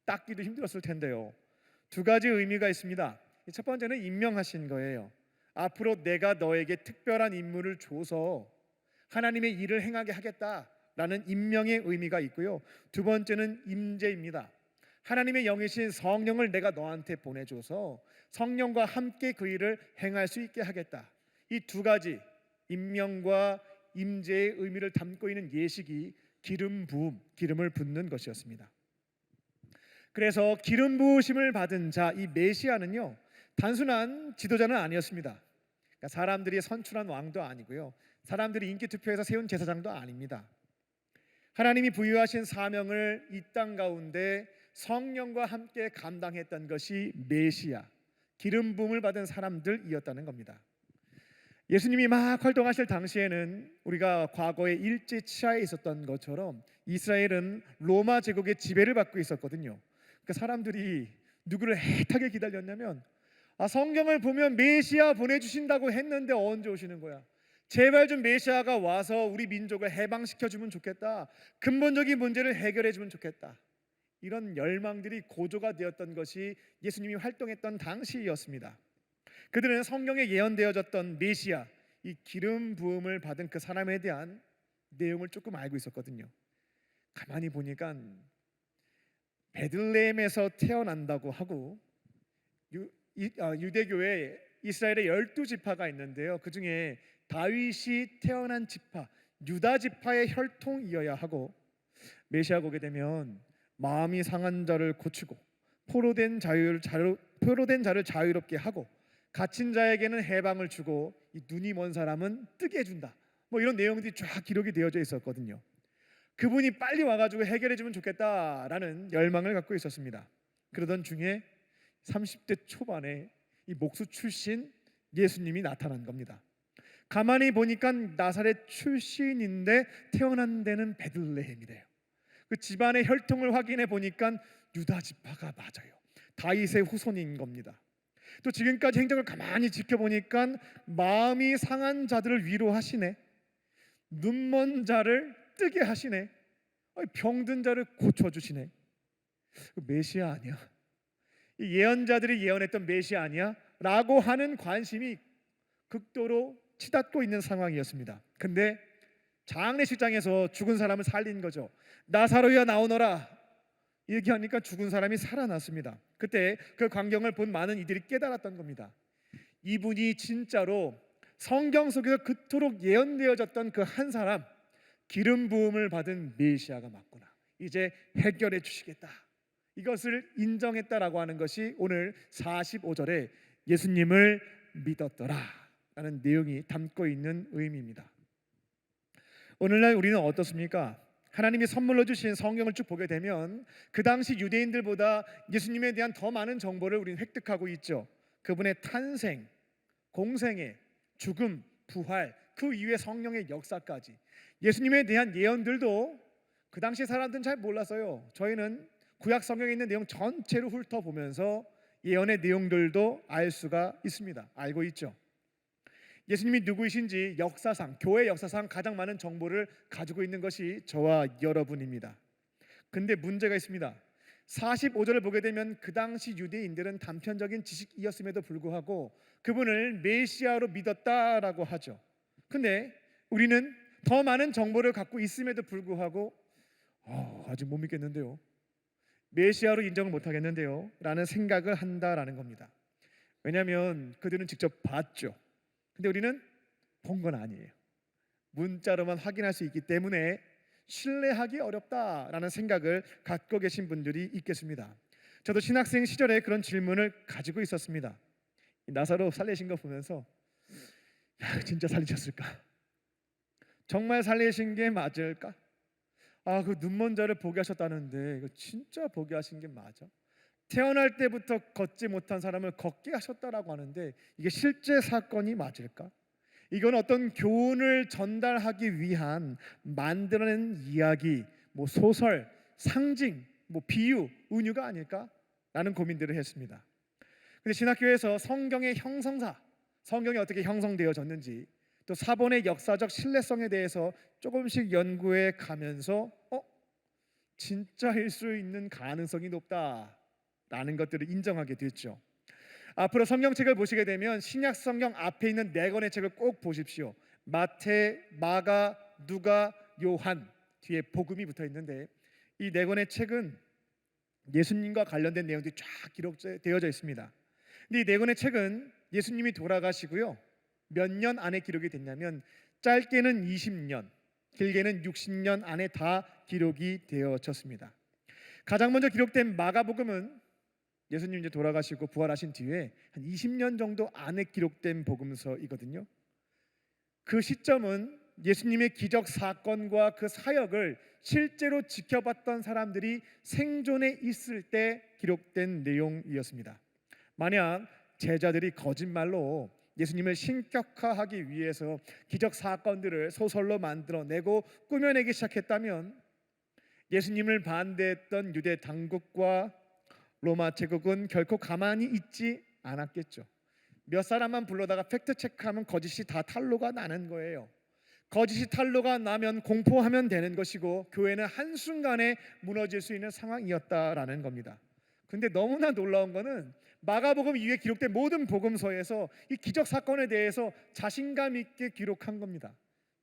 닦기도 힘들었을 텐데요. 두 가지 의미가 있습니다. 첫 번째는 임명하신 거예요. 앞으로 내가 너에게 특별한 임무를 줘서 하나님의 일을 행하게 하겠다라는 임명의 의미가 있고요. 두 번째는 임재입니다. 하나님의 영이신 성령을 내가 너한테 보내줘서 성령과 함께 그 일을 행할 수 있게 하겠다. 이 두 가지 임명과 임재의 의미를 담고 있는 예식이 기름 부음, 기름을 붓는 것이었습니다. 그래서 기름 부으심을 받은 자, 이 메시아는요, 단순한 지도자는 아니었습니다. 그러니까 사람들이 선출한 왕도 아니고요, 사람들이 인기 투표해서 세운 제사장도 아닙니다. 하나님이 부여하신 사명을 이 땅 가운데 성령과 함께 감당했던 것이 메시아, 기름 부음을 받은 사람들이었다는 겁니다. 예수님이 막 활동하실 당시에는 우리가 과거에 일제 치하에 있었던 것처럼 이스라엘은 로마 제국의 지배를 받고 있었거든요. 그러니까 사람들이 누구를 애타게 기다렸냐면, 성경을 보면 메시아 보내주신다고 했는데 언제 오시는 거야? 제발 좀 메시아가 와서 우리 민족을 해방시켜주면 좋겠다. 근본적인 문제를 해결해주면 좋겠다. 이런 열망들이 고조가 되었던 것이 예수님이 활동했던 당시였습니다. 그들은 성경에 예언되어졌던 메시아, 이 기름 부음을 받은 그 사람에 대한 내용을 조금 알고 있었거든요. 가만히 보니까 베들레헴에서 태어난다고 하고, 유대교에 이스라엘의 12지파가 있는데요, 그 중에 다윗이 태어난 지파, 유다 지파의 혈통이어야 하고, 메시아 보게 되면 마음이 상한 자를 고치고 포로된 자를 자유롭게 하고 갇힌 자에게는 해방을 주고 이 눈이 먼 사람은 뜨게 해준다, 이런 내용들이 쫙 기록이 되어져 있었거든요. 그분이 빨리 와가지고 해결해주면 좋겠다라는 열망을 갖고 있었습니다. 그러던 중에 30대 초반에 이 목수 출신 예수님이 나타난 겁니다. 가만히 보니까 나사렛 출신인데 태어난 데는 베들레헴이래요. 그 집안의 혈통을 확인해 보니까 유다 지파가 맞아요. 다윗의 후손인 겁니다. 또 지금까지 행적을 가만히 지켜보니까 마음이 상한 자들을 위로하시네, 눈먼 자를 뜨게 하시네, 병든 자를 고쳐주시네. 메시아 아니야? 이 예언자들이 예언했던 메시아 아니야? 라고 하는 관심이 극도로 치닫고 있는 상황이었습니다. 근데 장례식장에서 죽은 사람을 살린 거죠. 나사로야 나오너라 얘기하니까 죽은 사람이 살아났습니다. 그때 그 광경을 본 많은 이들이 깨달았던 겁니다. 이분이 진짜로 성경 속에서 그토록 예언되어졌던 그 한 사람, 기름 부음을 받은 메시아가 맞구나. 이제 해결해 주시겠다. 이것을 인정했다라고 하는 것이 오늘 45절에 예수님을 믿었더라 라는 내용이 담고 있는 의미입니다. 오늘날 우리는 어떻습니까? 하나님이 선물로 주신 성경을 쭉 보게 되면 그 당시 유대인들보다 예수님에 대한 더 많은 정보를 우리는 획득하고 있죠. 그분의 탄생, 공생애, 죽음, 부활, 그 이후의 성령의 역사까지 예수님에 대한 예언들도 그 당시 사람들은 잘 몰랐어요. 저희는 구약 성경에 있는 내용 전체를 훑어보면서 예언의 내용들도 알 수가 있습니다. 알고 있죠. 예수님이 누구이신지 역사상, 교회 역사상 가장 많은 정보를 가지고 있는 것이 저와 여러분입니다. 근데 문제가 있습니다. 45절을 보게 되면 그 당시 유대인들은 단편적인 지식이었음에도 불구하고 그분을 메시아로 믿었다라고 하죠. 근데 우리는 더 많은 정보를 갖고 있음에도 불구하고 아직 못 믿겠는데요, 메시아로 인정을 못 하겠는데요 라는 생각을 한다라는 겁니다. 왜냐하면 그들은 직접 봤죠. 근데 우리는 본 건 아니에요. 문자로만 확인할 수 있기 때문에 신뢰하기 어렵다라는 생각을 갖고 계신 분들이 있겠습니다. 저도 신학생 시절에 그런 질문을 가지고 있었습니다. 나사로 살리신 거 보면서 진짜 살리셨을까? 정말 살리신 게 맞을까? 그 눈먼 자를 보게 하셨다는데 이거 진짜 보게 하신 게 맞아? 태어날 때부터 걷지 못한 사람을 걷게 하셨다라고 하는데 이게 실제 사건이 맞을까? 이건 어떤 교훈을 전달하기 위한 만들어낸 이야기, 뭐 소설, 상징, 뭐 비유, 은유가 아닐까라는 고민들을 했습니다. 근데 신학교에서 성경의 형성사, 성경이 어떻게 형성되어졌는지, 또 사본의 역사적 신뢰성에 대해서 조금씩 연구해 가면서 진짜일 수 있는 가능성이 높다라는 것들을 인정하게 됐죠. 앞으로 성경책을 보시게 되면 신약 성경 앞에 있는 4권의 책을 꼭 보십시오. 마태, 마가, 누가, 요한, 뒤에 복음이 붙어 있는데 이 4권의 책은 예수님과 관련된 내용들이 쫙 기록되어져 있습니다. 근데 이 4권의 책은 예수님이 돌아가시고요, 몇 년 안에 기록이 됐냐면 짧게는 20년, 길게는 60년 안에 다 기록이 되어졌습니다. 가장 먼저 기록된 마가복음은 예수님 이제 돌아가시고 부활하신 뒤에 한 20년 정도 안에 기록된 복음서이거든요. 그 시점은 예수님의 기적 사건과 그 사역을 실제로 지켜봤던 사람들이 생존에 있을 때 기록된 내용이었습니다. 만약 제자들이 거짓말로 예수님을 신격화하기 위해서 기적 사건들을 소설로 만들어내고 꾸며내기 시작했다면 예수님을 반대했던 유대 당국과 로마 제국은 결코 가만히 있지 않았겠죠. 몇 사람만 불러다가 팩트 체크하면 거짓이 다 탄로가 나는 거예요. 거짓이 탄로가 나면 공포하면 되는 것이고 교회는 한순간에 무너질 수 있는 상황이었다라는 겁니다. 근데 너무나 놀라운 거는 마가복음 이후에 기록된 모든 복음서에서 이 기적 사건에 대해서 자신감 있게 기록한 겁니다.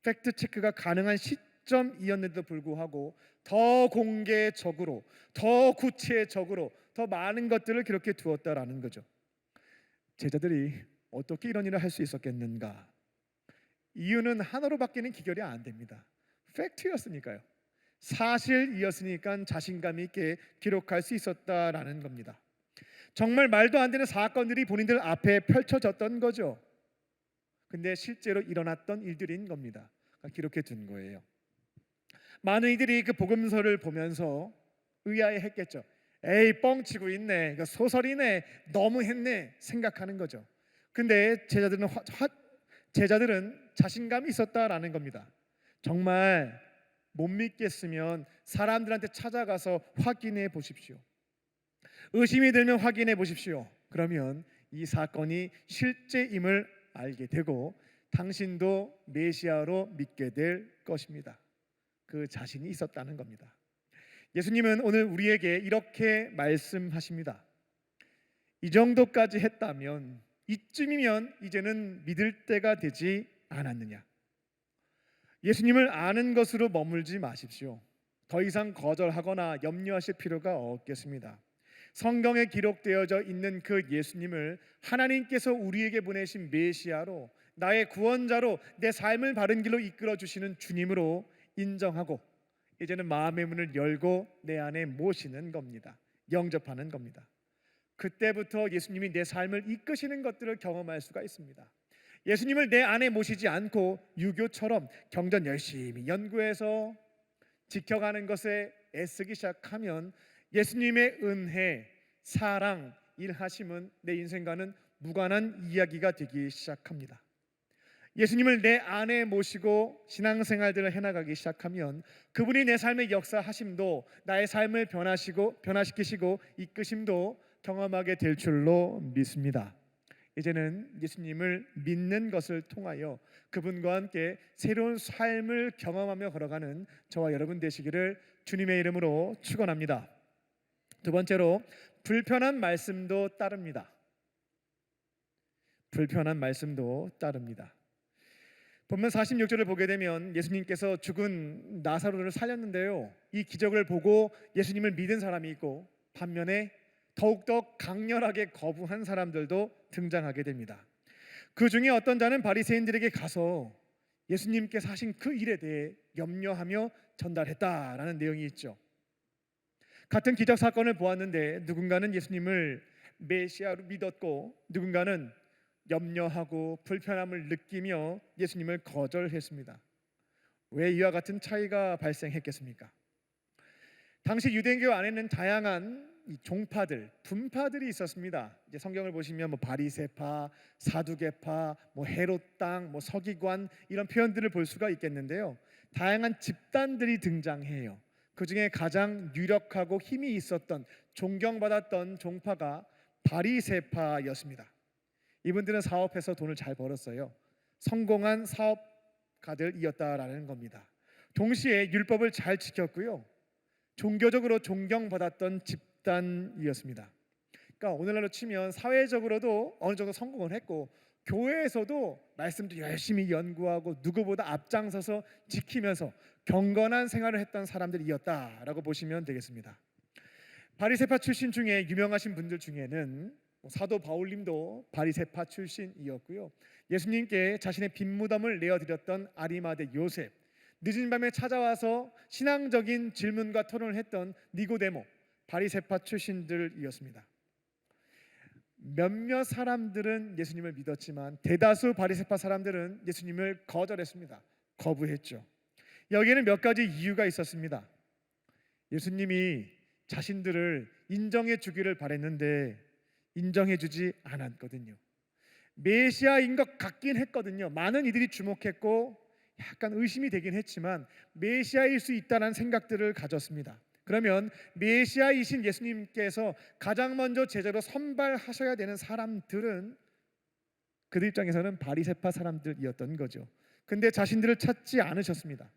팩트 체크가 가능한 시점이었는데도 불구하고 더 공개적으로, 더 구체적으로, 더 많은 것들을 기록해 두었다라는 거죠. 제자들이 어떻게 이런 일을 할 수 있었겠는가? 이유는 하나로 바뀌는 기결이 안 됩니다. 팩트였으니까요. 사실이었으니까 자신감 있게 기록할 수 있었다라는 겁니다. 정말 말도 안 되는 사건들이 본인들 앞에 펼쳐졌던 거죠. 근데 실제로 일어났던 일들인 겁니다. 기록해 둔 거예요. 많은 이들이 그 복음서를 보면서 의아해했겠죠. 에이, 뻥치고 있네, 소설이네, 너무했네 생각하는 거죠. 근데 제자들은 자신감이 있었다라는 겁니다. 정말 못 믿겠으면 사람들한테 찾아가서 확인해 보십시오. 의심이 들면 확인해 보십시오. 그러면 이 사건이 실제임을 알게 되고 당신도 메시아로 믿게 될 것입니다. 그 자신이 있었다는 겁니다. 예수님은 오늘 우리에게 이렇게 말씀하십니다. 이 정도까지 했다면, 이쯤이면 이제는 믿을 때가 되지 않았느냐? 예수님을 아는 것으로 머물지 마십시오. 더 이상 거절하거나 염려하실 필요가 없겠습니다. 성경에 기록되어져 있는 그 예수님을 하나님께서 우리에게 보내신 메시아로, 나의 구원자로, 내 삶을 바른 길로 이끌어 주시는 주님으로 인정하고 이제는 마음의 문을 열고 내 안에 모시는 겁니다. 영접하는 겁니다. 그때부터 예수님이 내 삶을 이끄시는 것들을 경험할 수가 있습니다. 예수님을 내 안에 모시지 않고 유교처럼 경전 열심히 연구해서 지켜가는 것에 애쓰기 시작하면 예수님의 은혜, 사랑, 일하심은 내 인생과는 무관한 이야기가 되기 시작합니다. 예수님을 내 안에 모시고 신앙생활들을 해나가기 시작하면 그분이 내 삶의 역사하심도, 나의 삶을 변화시키시고 이끄심도 경험하게 될 줄로 믿습니다. 이제는 예수님을 믿는 것을 통하여 그분과 함께 새로운 삶을 경험하며 걸어가는 저와 여러분 되시기를 주님의 이름으로 축원합니다. 두 번째로, 불편한 말씀도 따릅니다. 불편한 말씀도 따릅니다. 본문 46절을 보게 되면 예수님께서 죽은 나사로를 살렸는데요, 이 기적을 보고 예수님을 믿은 사람이 있고 반면에 더욱더 강렬하게 거부한 사람들도 등장하게 됩니다. 그 중에 어떤 자는 바리새인들에게 가서 예수님께서 하신 그 일에 대해 염려하며 전달했다라는 내용이 있죠. 같은 기적 사건을 보았는데 누군가는 예수님을 메시아로 믿었고 누군가는 염려하고 불편함을 느끼며 예수님을 거절했습니다. 왜 이와 같은 차이가 발생했겠습니까? 당시 유대교 안에는 다양한 이 종파들, 분파들이 있었습니다. 이제 성경을 보시면 뭐 바리새파, 사두개파, 뭐 헤롯 당, 뭐 서기관 이런 표현들을 볼 수가 있겠는데요. 다양한 집단들이 등장해요. 그 중에 가장 유력하고 힘이 있었던 존경받았던 종파가 바리새파였습니다. 이분들은 사업해서 돈을 잘 벌었어요. 성공한 사업가들이었다라는 겁니다. 동시에 율법을 잘 지켰고요. 종교적으로 존경받았던 집단이었습니다. 그러니까 오늘날로 치면 사회적으로도 어느 정도 성공을 했고 교회에서도 말씀도 열심히 연구하고 누구보다 앞장서서 지키면서 경건한 생활을 했던 사람들이었다라고 보시면 되겠습니다. 바리새파 출신 중에 유명하신 분들 중에는 사도 바울님도 바리새파 출신이었고요. 예수님께 자신의 빈무덤을 내어드렸던 아리마대 요셉, 늦은 밤에 찾아와서 신앙적인 질문과 토론을 했던 니고데모, 바리새파 출신들이었습니다. 몇몇 사람들은 예수님을 믿었지만 대다수 바리새파 사람들은 예수님을 거절했습니다. 거부했죠. 여기에는 몇 가지 이유가 있었습니다. 예수님이 자신들을 인정해 주기를 바랬는데 인정해 주지 않았거든요. 메시아인 것 같긴 했거든요. 많은 이들이 주목했고 약간 의심이 되긴 했지만 메시아일 수 있다는 생각들을 가졌습니다. 그러면 메시아이신 예수님께서 가장 먼저 제자로 선발하셔야 되는 사람들은 그들 입장에서는 바리새파 사람들이었던 거죠. 근데 자신들을 찾지 않으셨습니다.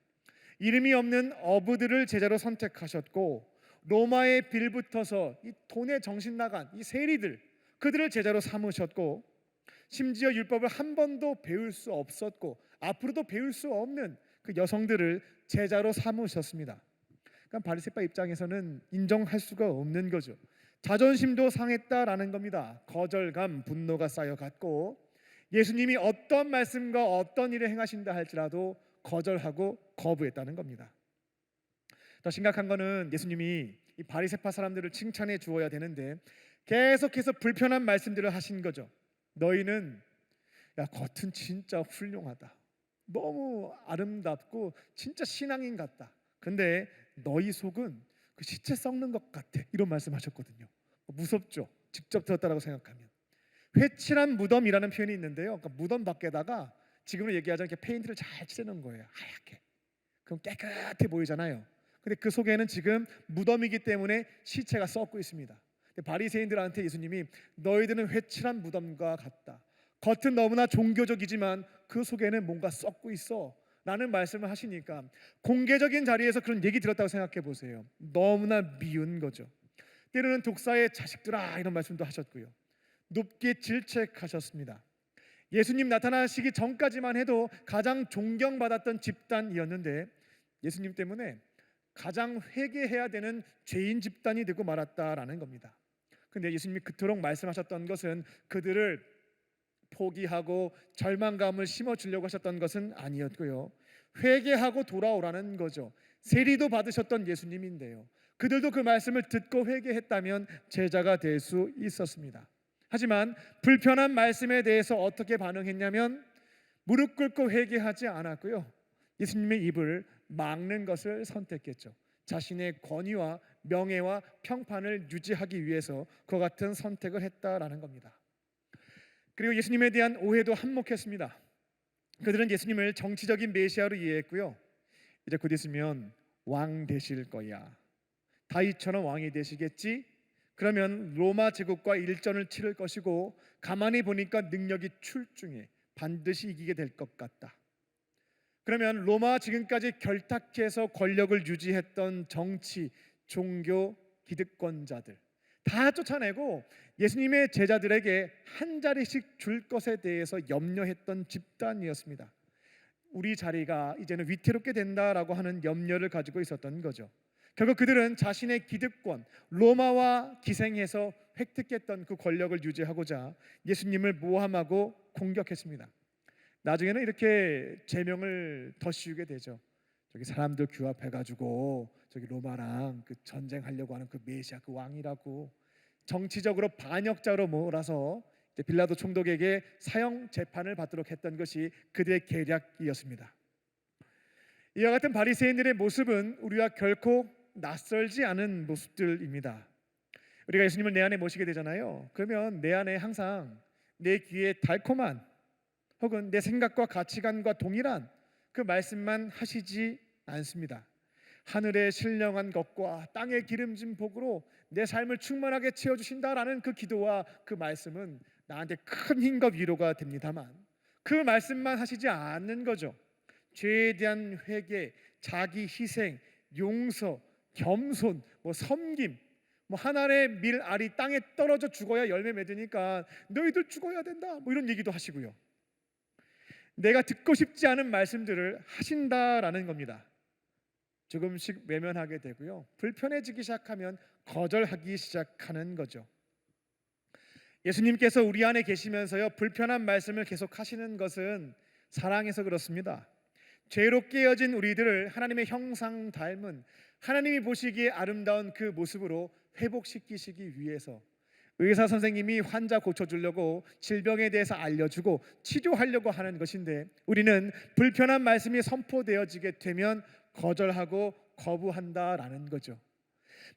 이름이 없는 어부들을 제자로 선택하셨고 로마에 빌붙어서 이 돈에 정신 나간 이 세리들, 그들을 제자로 삼으셨고 심지어 율법을 한 번도 배울 수 없었고 앞으로도 배울 수 없는 그 여성들을 제자로 삼으셨습니다. 그러니까 바리새파 입장에서는 인정할 수가 없는 거죠. 자존심도 상했다라는 겁니다. 거절감, 분노가 쌓여갔고 예수님이 어떤 말씀과 어떤 일을 행하신다 할지라도 거절하고 거부했다는 겁니다. 더 심각한 거는 예수님이 이 바리새파 사람들을 칭찬해 주어야 되는데 계속해서 불편한 말씀들을 하신 거죠. 너희는 야 겉은 진짜 훌륭하다. 너무 아름답고 진짜 신앙인 같다. 근데 너희 속은 그 시체 썩는 것 같아. 이런 말씀하셨거든요. 무섭죠. 직접 들었다라고 생각하면. 회칠한 무덤이라는 표현이 있는데요. 그러니까 무덤 밖에다가 지금으로 얘기하자면 이렇게 페인트를 잘 칠해놓은 거예요. 하얗게. 그럼 깨끗해 보이잖아요. 근데 그 속에는 지금 무덤이기 때문에 시체가 썩고 있습니다. 바리새인들한테 예수님이 너희들은 회칠한 무덤과 같다. 겉은 너무나 종교적이지만 그 속에는 뭔가 썩고 있어 라는 말씀을 하시니까 공개적인 자리에서 그런 얘기 들었다고 생각해 보세요. 너무나 미운 거죠. 때로는 독사의 자식들아 이런 말씀도 하셨고요. 높게 질책하셨습니다. 예수님 나타나시기 전까지만 해도 가장 존경받았던 집단이었는데 예수님 때문에 가장 회개해야 되는 죄인 집단이 되고 말았다라는 겁니다. 근데 예수님이 그토록 말씀하셨던 것은 그들을 포기하고 절망감을 심어주려고 하셨던 것은 아니었고요. 회개하고 돌아오라는 거죠. 세리도 받으셨던 예수님인데요. 그들도 그 말씀을 듣고 회개했다면 제자가 될 수 있었습니다. 하지만 불편한 말씀에 대해서 어떻게 반응했냐면 무릎 꿇고 회개하지 않았고요. 예수님의 입을 막는 것을 선택했죠. 자신의 권위와 명예와 평판을 유지하기 위해서 그 같은 선택을 했다라는 겁니다. 그리고 예수님에 대한 오해도 한몫했습니다. 그들은 예수님을 정치적인 메시아로 이해했고요. 이제 곧 있으면 왕 되실 거야. 다윗처럼 왕이 되시겠지? 그러면 로마 제국과 일전을 치를 것이고 가만히 보니까 능력이 출중해. 반드시 이기게 될 것 같다. 그러면 로마 지금까지 결탁해서 권력을 유지했던 정치, 종교, 기득권자들 다 쫓아내고 예수님의 제자들에게 한 자리씩 줄 것에 대해서 염려했던 집단이었습니다. 우리 자리가 이제는 위태롭게 된다라고 하는 염려를 가지고 있었던 거죠. 결국 그들은 자신의 기득권, 로마와 기생해서 획득했던 그 권력을 유지하고자 예수님을 모함하고 공격했습니다. 나중에는 이렇게 제명을 더 씌우게 되죠. 저기 사람들 규합해가지고 저기 로마랑 그 전쟁하려고 하는 그 메시아 그 왕이라고 정치적으로 반역자로 몰아서 빌라도 총독에게 사형 재판을 받도록 했던 것이 그들의 계략이었습니다. 이와 같은 바리새인들의 모습은 우리와 결코 낯설지 않은 모습들입니다. 우리가 예수님을 내 안에 모시게 되잖아요. 그러면 내 안에 항상 내 귀에 달콤한 혹은 내 생각과 가치관과 동일한 그 말씀만 하시지 않습니다. 하늘의 신령한 것과 땅의 기름진 복으로 내 삶을 충만하게 채워주신다라는 그 기도와 그 말씀은 나한테 큰 힘과 위로가 됩니다만 그 말씀만 하시지 않는 거죠. 죄에 대한 회개, 자기 희생, 용서, 겸손, 섬김, 하나의 밀 알이 땅에 떨어져 죽어야 열매 맺으니까 너희들 죽어야 된다, 이런 얘기도 하시고요. 내가 듣고 싶지 않은 말씀들을 하신다라는 겁니다. 조금씩 외면하게 되고요. 불편해지기 시작하면 거절하기 시작하는 거죠. 예수님께서 우리 안에 계시면서요, 불편한 말씀을 계속 하시는 것은 사랑해서 그렇습니다. 죄로 깨어진 우리들을 하나님의 형상 닮은 하나님이 보시기에 아름다운 그 모습으로 회복시키시기 위해서 의사 선생님이 환자 고쳐주려고 질병에 대해서 알려주고 치료하려고 하는 것인데 우리는 불편한 말씀이 선포되어지게 되면 거절하고 거부한다라는 거죠.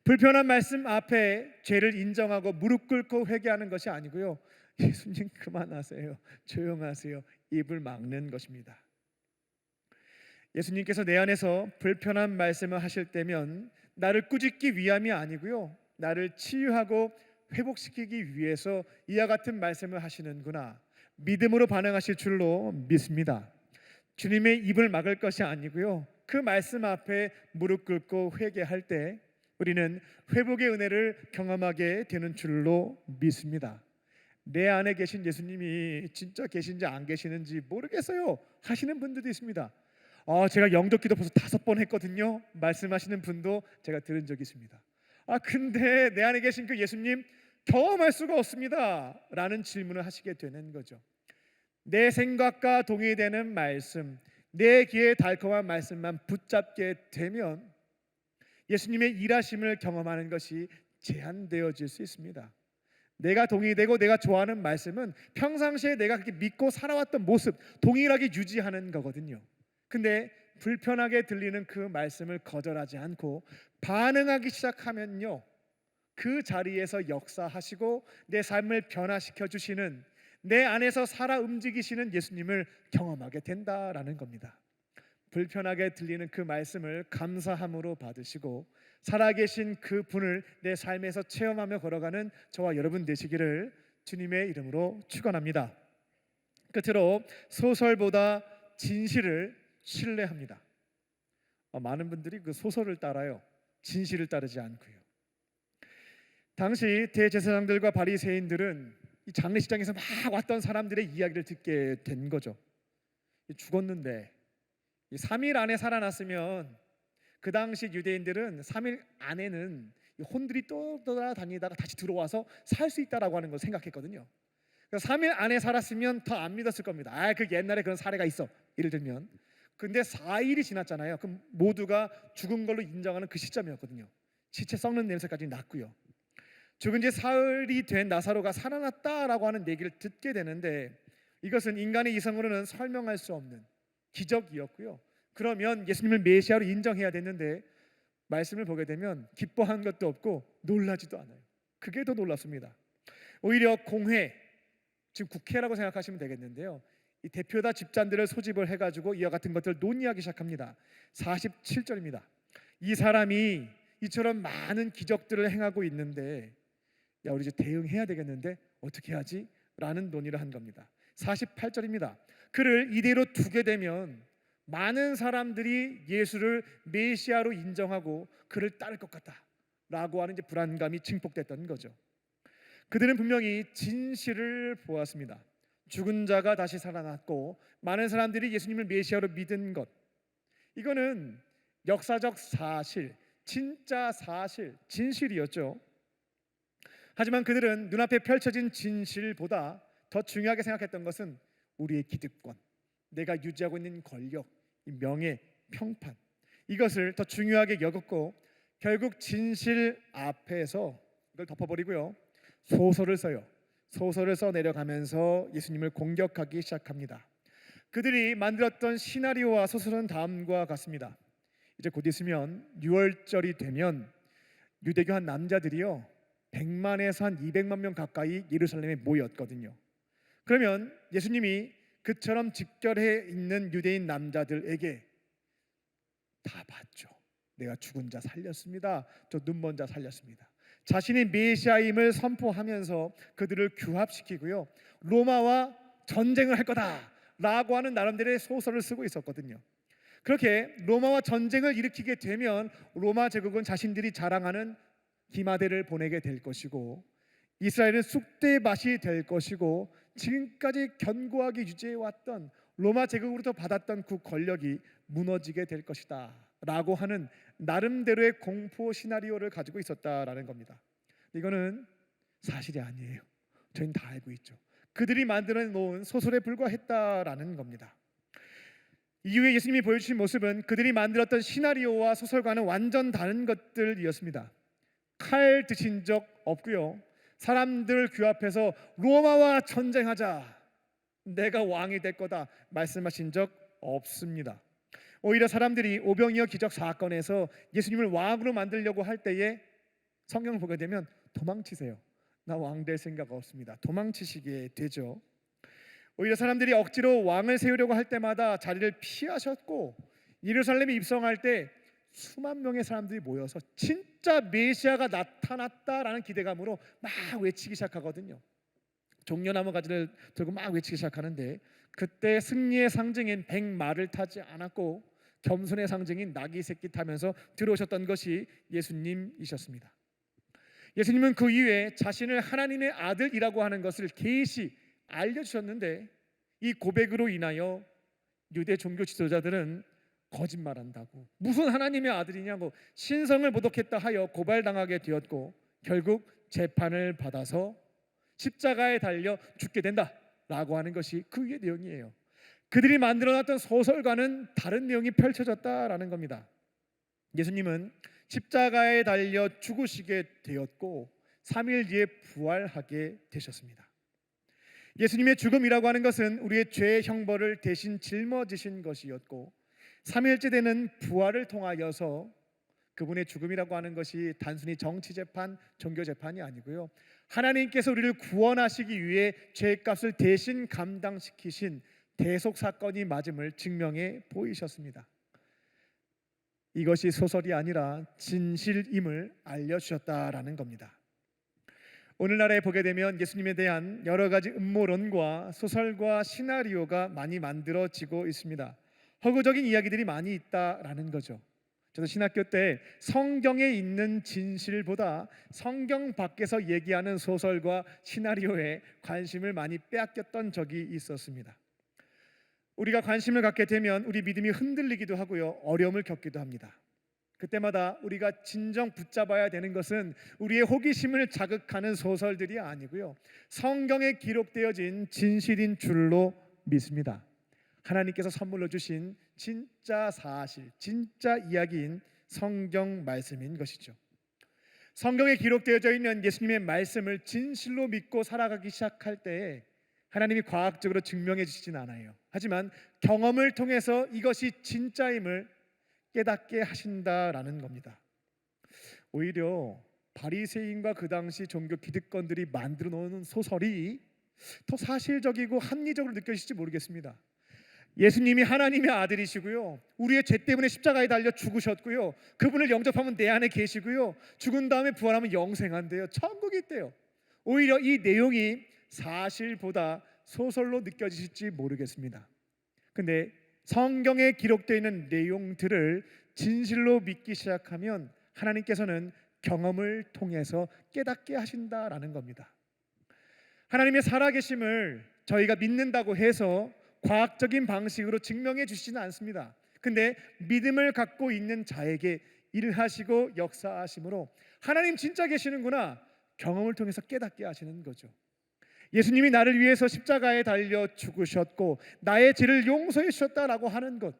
불편한 말씀 앞에 죄를 인정하고 무릎 꿇고 회개하는 것이 아니고요, 예수님 그만하세요, 조용하세요, 입을 막는 것입니다. 예수님께서 내 안에서 불편한 말씀을 하실 때면 나를 꾸짖기 위함이 아니고요, 나를 치유하고 회복시키기 위해서 이와 같은 말씀을 하시는구나, 믿음으로 반응하실 줄로 믿습니다. 주님의 입을 막을 것이 아니고요, 그 말씀 앞에 무릎 꿇고 회개할 때 우리는 회복의 은혜를 경험하게 되는 줄로 믿습니다. 내 안에 계신 예수님이 진짜 계신지 안 계시는지 모르겠어요 하시는 분들도 있습니다. 제가 영접기도 벌써 5번 했거든요 말씀하시는 분도 제가 들은 적이 있습니다. 근데 내 안에 계신 그 예수님 경험할 수가 없습니다 라는 질문을 하시게 되는 거죠. 내 생각과 동의되는 말씀, 내 귀에 달콤한 말씀만 붙잡게 되면 예수님의 일하심을 경험하는 것이 제한되어질 수 있습니다. 내가 동의되고 내가 좋아하는 말씀은 평상시에 내가 그렇게 믿고 살아왔던 모습 동일하게 유지하는 거거든요. 근데 불편하게 들리는 그 말씀을 거절하지 않고 반응하기 시작하면요, 그 자리에서 역사하시고 내 삶을 변화시켜 주시는, 내 안에서 살아 움직이시는 예수님을 경험하게 된다라는 겁니다. 불편하게 들리는 그 말씀을 감사함으로 받으시고 살아계신 그 분을 내 삶에서 체험하며 걸어가는 저와 여러분 되시기를 주님의 이름으로 축원합니다. 끝으로 소설보다 진실을 신뢰합니다. 많은 분들이 그 소설을 따라요, 진실을 따르지 않고요. 당시 대제사장들과 바리새인들은 이 장례식장에서 막 왔던 사람들의 이야기를 듣게 된 거죠. 죽었는데 3일 안에 살아났으면 그 당시 유대인들은 3일 안에는 혼들이 또 돌아다니다가 다시 들어와서 살 수 있다라고 하는 걸 생각했거든요. 그래서 3일 안에 살았으면 더 안 믿었을 겁니다. 그 옛날에 그런 사례가 있어, 예를 들면. 근데 4일이 지났잖아요. 그럼 모두가 죽은 걸로 인정하는 그 시점이었거든요. 시체 썩는 냄새까지 났고요. 죽은 지 사흘이 된 나사로가 살아났다라고 하는 얘기를 듣게 되는데 이것은 인간의 이성으로는 설명할 수 없는 기적이었고요. 그러면 예수님을 메시아로 인정해야 됐는데 말씀을 보게 되면 기뻐한 것도 없고 놀라지도 않아요. 그게 더 놀랍습니다. 오히려 공회, 지금 국회라고 생각하시면 되겠는데요, 이 대표다 집단들을 소집을 해가지고 이와 같은 것들을 논의하기 시작합니다. 47절입니다. 이 사람이 이처럼 많은 기적들을 행하고 있는데 우리 이제 대응해야 되겠는데 어떻게 하지? 라는 논의를 한 겁니다. 48절입니다. 그를 이대로 두게 되면 많은 사람들이 예수를 메시아로 인정하고 그를 따를 것 같다라고 하는 이제 불안감이 증폭됐던 거죠. 그들은 분명히 진실을 보았습니다. 죽은 자가 다시 살아났고 많은 사람들이 예수님을 메시아로 믿은 것, 이거는 역사적 사실, 진짜 사실, 진실이었죠. 하지만 그들은 눈앞에 펼쳐진 진실보다 더 중요하게 생각했던 것은 우리의 기득권, 내가 유지하고 있는 권력, 명예, 평판, 이것을 더 중요하게 여겼고 결국 진실 앞에서 이걸 덮어버리고요, 소설을 써요. 소설을 써내려가면서 예수님을 공격하기 시작합니다. 그들이 만들었던 시나리오와 소설은 다음과 같습니다. 이제 곧 있으면 6월절이 되면 유대교 한 남자들이요, 100만에서 한 200만 명 가까이 예루살렘에 모였거든요. 그러면 예수님이 그처럼 직결해 있는 유대인 남자들에게 다 봤죠. 내가 죽은 자 살렸습니다. 저 눈먼 자 살렸습니다. 자신이 메시아임을 선포하면서 그들을 규합시키고요. 로마와 전쟁을 할 거다라고 하는 나름대로의 소설을 쓰고 있었거든요. 그렇게 로마와 전쟁을 일으키게 되면 로마 제국은 자신들이 자랑하는 기마대를 보내게 될 것이고 이스라엘은 쑥대밭이 될 것이고 지금까지 견고하게 유지해왔던 로마 제국으로부터 받았던 그 권력이 무너지게 될 것이다 라고 하는 나름대로의 공포 시나리오를 가지고 있었다라는 겁니다. 이거는 사실이 아니에요. 저희는 다 알고 있죠. 그들이 만들어 놓은 소설에 불과했다라는 겁니다. 이후에 예수님이 보여주신 모습은 그들이 만들었던 시나리오와 소설과는 완전 다른 것들이었습니다. 칼 드신 적 없고요. 사람들 규합해서 로마와 전쟁하자, 내가 왕이 될 거다 말씀하신 적 없습니다. 오히려 사람들이 오병이어 기적 사건에서 예수님을 왕으로 만들려고 할 때에 성경을 보게 되면 도망치세요. 나 왕 될 생각 없습니다. 도망치시게 되죠. 오히려 사람들이 억지로 왕을 세우려고 할 때마다 자리를 피하셨고 예루살렘에 입성할 때 수만 명의 사람들이 모여서 진짜 메시아가 나타났다라는 기대감으로 막 외치기 시작하거든요. 종려나무 가지를 들고 막 외치기 시작하는데 그때 승리의 상징인 100마를 타지 않았고 겸손의 상징인 나귀 새끼 타면서 들어오셨던 것이 예수님이셨습니다. 예수님은 그 이후에 자신을 하나님의 아들이라고 하는 것을 계시 알려주셨는데 이 고백으로 인하여 유대 종교 지도자들은 거짓말한다고 무슨 하나님의 아들이냐고 신성을 모독했다 하여 고발당하게 되었고 결국 재판을 받아서 십자가에 달려 죽게 된다라고 하는 것이 그 위의 내용이에요. 그들이 만들어놨던 소설과는 다른 내용이 펼쳐졌다라는 겁니다. 예수님은 십자가에 달려 죽으시게 되었고 3일 뒤에 부활하게 되셨습니다. 예수님의 죽음이라고 하는 것은 우리의 죄의 형벌을 대신 짊어지신 것이었고 3일째 되는 부활을 통하여서 그분의 죽음이라고 하는 것이 단순히 정치 재판, 종교 재판이 아니고요. 하나님께서 우리를 구원하시기 위해 죄값을 대신 감당시키신 대속 사건이 맞음을 증명해 보이셨습니다. 이것이 소설이 아니라 진실임을 알려주셨다라는 겁니다. 오늘날에 보게 되면 예수님에 대한 여러 가지 음모론과 소설과 시나리오가 많이 만들어지고 있습니다. 허구적인 이야기들이 많이 있다라는 거죠. 저도 신학교 때 성경에 있는 진실보다 성경 밖에서 얘기하는 소설과 시나리오에 관심을 많이 빼앗겼던 적이 있었습니다. 우리가 관심을 갖게 되면 우리 믿음이 흔들리기도 하고요, 어려움을 겪기도 합니다. 그때마다 우리가 진정 붙잡아야 되는 것은 우리의 호기심을 자극하는 소설들이 아니고요, 성경에 기록되어진 진실인 줄로 믿습니다. 하나님께서 선물로 주신 진짜 사실, 진짜 이야기인 성경 말씀인 것이죠. 성경에 기록되어져 있는 예수님의 말씀을 진실로 믿고 살아가기 시작할 때에 하나님이 과학적으로 증명해 주시진 않아요. 하지만 경험을 통해서 이것이 진짜임을 깨닫게 하신다라는 겁니다. 오히려 바리새인과 그 당시 종교 기득권들이 만들어 놓은 소설이 더 사실적이고 합리적으로 느껴지실지 모르겠습니다. 예수님이 하나님의 아들이시고요, 우리의 죄 때문에 십자가에 달려 죽으셨고요, 그분을 영접하면 내 안에 계시고요, 죽은 다음에 부활하면 영생한대요. 천국이 있대요. 오히려 이 내용이 사실보다 소설로 느껴지실지 모르겠습니다. 근데 성경에 기록되어 있는 내용들을 진실로 믿기 시작하면 하나님께서는 경험을 통해서 깨닫게 하신다라는 겁니다. 하나님의 살아계심을 저희가 믿는다고 해서 과학적인 방식으로 증명해 주시지는 않습니다. 근데 믿음을 갖고 있는 자에게 일하시고 역사하심으로 하나님 진짜 계시는구나 경험을 통해서 깨닫게 하시는 거죠. 예수님이 나를 위해서 십자가에 달려 죽으셨고 나의 죄를 용서해 주셨다라고 하는 것,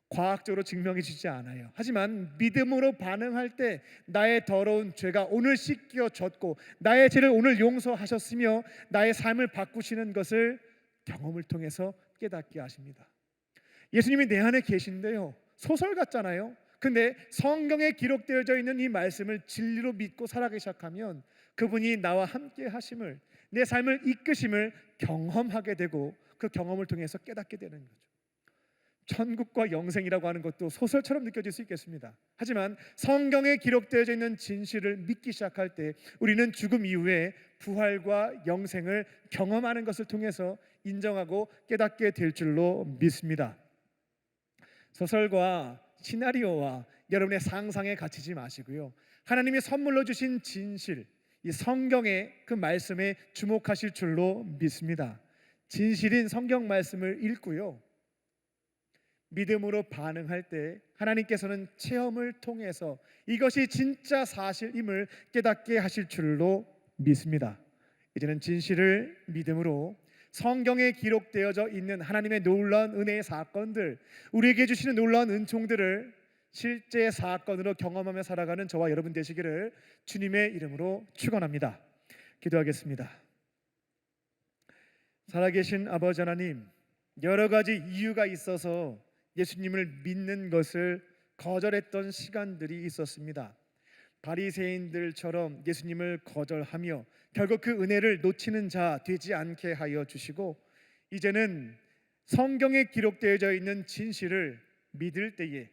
과학적으로 증명해 주지 않아요. 하지만 믿음으로 반응할 때 나의 더러운 죄가 오늘 씻겨졌고 나의 죄를 오늘 용서하셨으며 나의 삶을 바꾸시는 것을 경험을 통해서 깨닫게 하십니다. 예수님이 내 안에 계신데요, 소설 같잖아요. 근데 성경에 기록되어져 있는 이 말씀을 진리로 믿고 살아가기 시작하면 그분이 나와 함께 하심을, 내 삶을 이끄심을 경험하게 되고 그 경험을 통해서 깨닫게 되는 거죠. 천국과 영생이라고 하는 것도 소설처럼 느껴질 수 있겠습니다. 하지만 성경에 기록되어져 있는 진실을 믿기 시작할 때 우리는 죽음 이후에 부활과 영생을 경험하는 것을 통해서 인정하고 깨닫게 될 줄로 믿습니다. 소설과 시나리오와 여러분의 상상에 갇히지 마시고요, 하나님이 선물로 주신 진실, 이 성경의 그 말씀에 주목하실 줄로 믿습니다. 진실인 성경 말씀을 읽고요, 믿음으로 반응할 때 하나님께서는 체험을 통해서 이것이 진짜 사실임을 깨닫게 하실 줄로 믿습니다. 이제는 진실을 믿음으로 성경에 기록되어져 있는 하나님의 놀라운 은혜의 사건들, 우리에게 주시는 놀라운 은총들을 실제 사건으로 경험하며 살아가는 저와 여러분 되시기를 주님의 이름으로 축원합니다. 기도하겠습니다. 살아계신 아버지 하나님, 여러 가지 이유가 있어서 예수님을 믿는 것을 거절했던 시간들이 있었습니다. 바리새인들처럼 예수님을 거절하며 결국 그 은혜를 놓치는 자 되지 않게 하여 주시고, 이제는 성경에 기록되어져 있는 진실을 믿을 때에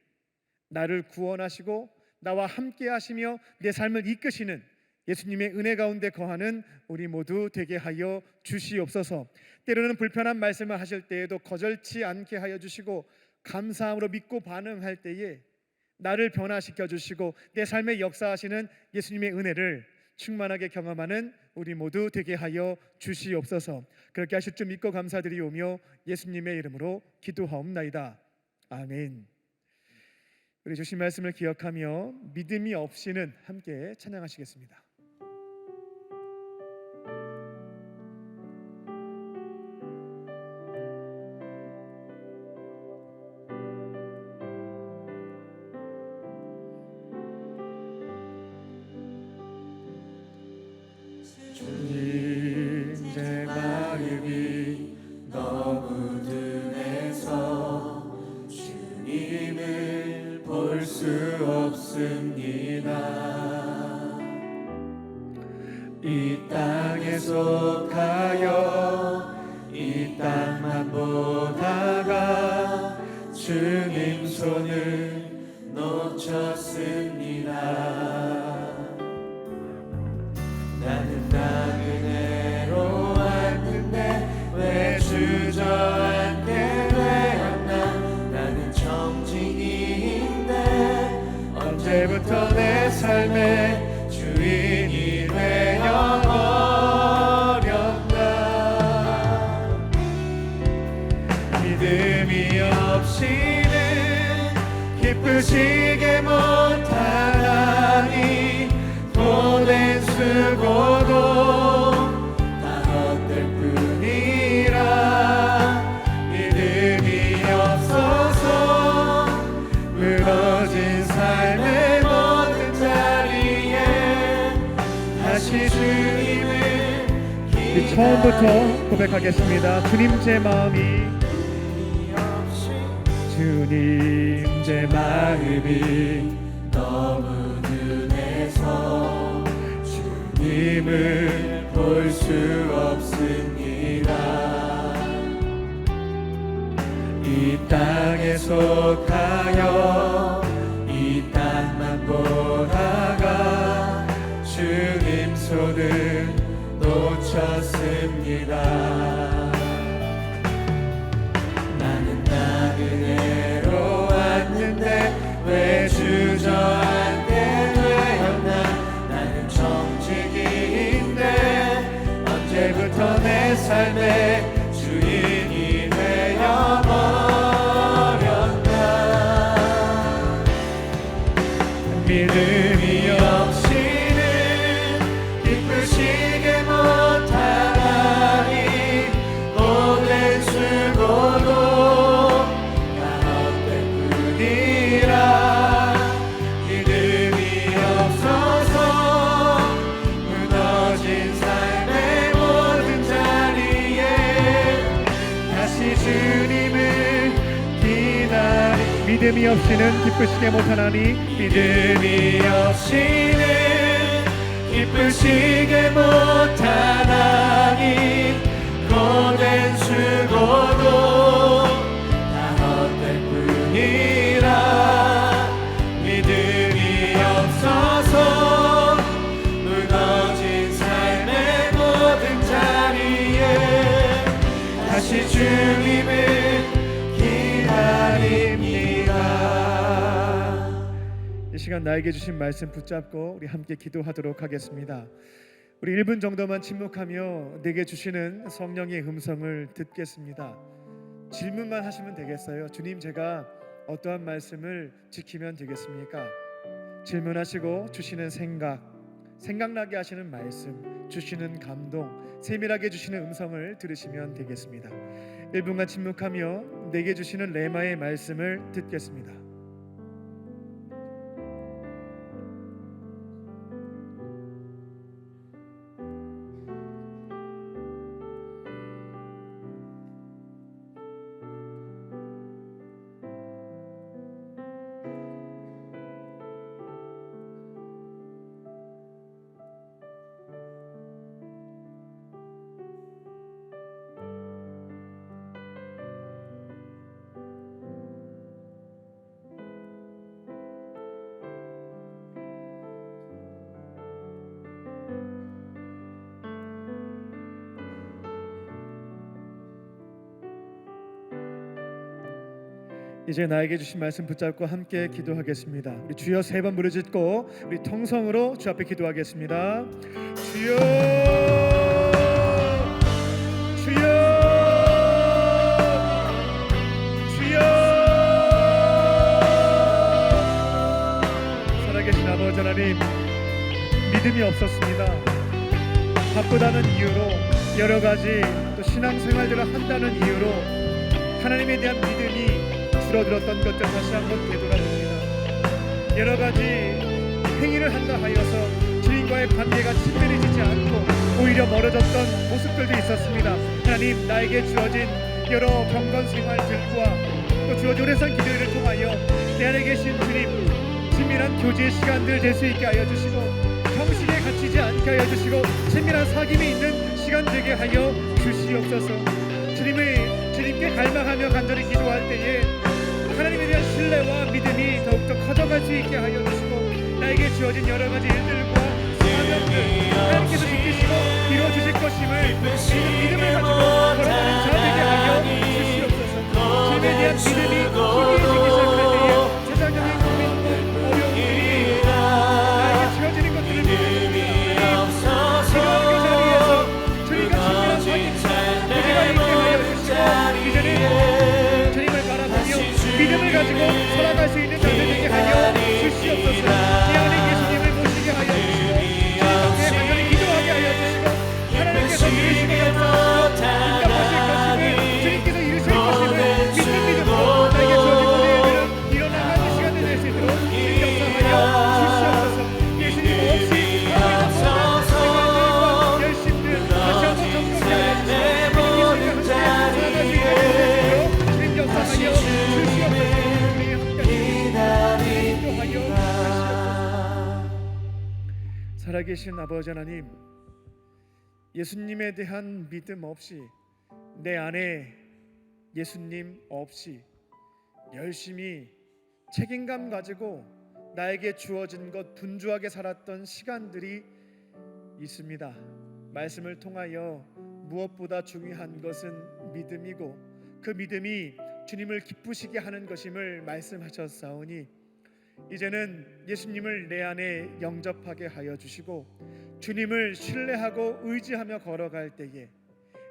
나를 구원하시고 나와 함께 하시며 내 삶을 이끄시는 예수님의 은혜 가운데 거하는 우리 모두 되게 하여 주시옵소서. 때로는 불편한 말씀을 하실 때에도 거절치 않게 하여 주시고, 감사함으로 믿고 반응할 때에 나를 변화시켜 주시고 내 삶에 역사하시는 예수님의 은혜를 충만하게 경험하는 우리 모두 되게 하여 주시옵소서. 그렇게 하실 줄 믿고 감사드리오며 예수님의 이름으로 기도하옵나이다. 아멘. 우리 주신 말씀을 기억하며 믿음이 없이는 함께 찬양하시겠습니다. 주님, 제 마음이 너무 둔해서 주님을 볼 수 없습니다. 이 땅에 속하여 이 땅만 보다가 주님 손을 놓쳤습니다. 나는 나그네로 왔는데 왜 주저앉게 되었나. 나는 청지기인데 언제부터 내 삶의 주인이 되어버렸나. 믿음이 없이는 기쁘시게 못하나니 보낸 수고도 다 헛될 뿐이라. 믿음이 없어서 무너진 삶의 모든 자리에 다시 주님을 처음부터 고백하겠습니다. 주님 제 마음이, 주님 제 마음이 너무 둔해서 주님을 볼 수 없습니다. 이 땅에 속하여 이 땅만 보다가 주님 손을 놓쳤습니다. 나는 나그네로 왔는데 왜 주저앉게 되었나. 나는 청지기인데 언제부터 내 삶의 주인이 되어버렸나. 믿음이 없이는 기쁘시게 못하나. 믿음이 없이는 기쁘시게 못하나니 믿음이 없이는 기쁘시게 못하나니 고된 수고도 다 헛될 뿐이라 믿음이 없어서 무너진 삶의 모든 자리에 다시 주님을 기다립니다. 이 시간 나에게 주신 말씀 붙잡고 우리 함께 기도하도록 하겠습니다. 우리 1분 정도만 침묵하며 내게 주시는 성령의 음성을 듣겠습니다. 질문만 하시면 되겠어요. 주님, 제가 어떠한 말씀을 지키면 되겠습니까? 질문하시고 주시는 생각나게 하시는 말씀, 주시는 감동, 세밀하게 주시는 음성을 들으시면 되겠습니다. 1분간 침묵하며 내게 주시는 레마의 말씀을 듣겠습니다. 이제 나에게 주신 말씀 붙잡고 함께 기도하겠습니다. 우리 주여 3번 부르짖고 우리 통성으로 주 앞에 기도하겠습니다. 주여, 주여, 주여. 살아계신 아버지 하나님, 믿음이 없었습니다. 바쁘다는 이유로, 여러 가지 또 신앙생활들을 한다는 이유로 하나님에 대한 믿음이 줄어들었던 것들 다시 한번 되돌아봅니다. 여러 가지 행위를 한다 하여서 주님과의 관계가 친밀해지지 않고 오히려 멀어졌던 모습들도 있었습니다. 하나님, 나에게 주어진 여러 경건 생활들과 또 주어진 오래산 기도를 통하여 내 안에 계신 주님 친밀한 교제의 시간들 될 수 있게 하여 주시고 형식에 갇히지 않게 하여 주시고 친밀한 사귐이 있는 시간 되게 하여 주시옵소서. 주님께 갈망하며 간절히 기도할 때에 하나님에 대한 신뢰와 믿음이 더욱더 커져갈 수 있게 하여 주시고 나에게 주어진 여러 가지 일들과 사명들 하나님께서 지키시고 이루어주실 것임을 믿음을 가지고 걸어가는 자 되게 하여 주시옵소서. 주님에 대한 믿음이 희미해지기 시작할 때에 세상적인 고민들, 어려움들이 나에게 주어지는 것들을 믿음이 없어서 그 자리에서 주님과 친밀한 사귐 우리가 있게 하여 주시고 이제는 주님을 바라보며 믿음을 가지고 살아갈 수 있는 자들 되게 하여 주시옵소서. 내 안에 예수님을 모시게 하여 주시고 주님 앞에 간절히 기도하게 하여 주시고 하나님께서 이루시면서 응답하실 것임을 주님께서 이루실 것임을 믿는 믿음으로 나에게 주어진 우리의 일들은 일어나가는 시간이 될 수 있도록 역사하여 주시옵소서. 예수님 없이 하나님의 열심들 다시 한번 정복하게 하여 주시고 살아갈 수 있는 주님 역사하여 주시옵소서. 살아계신 아버지 하나님, 예수님에 대한 믿음 없이 내 안에 예수님 없이 열심히 책임감 가지고 나에게 주어진 것 분주하게 살았던 시간들이 있습니다. 말씀을 통하여 무엇보다 중요한 것은 믿음이고 그 믿음이 주님을 기쁘시게 하는 것임을 말씀하셨사오니 이제는 예수님을 내 안에 영접하게 하여 주시고 주님을 신뢰하고 의지하며 걸어갈 때에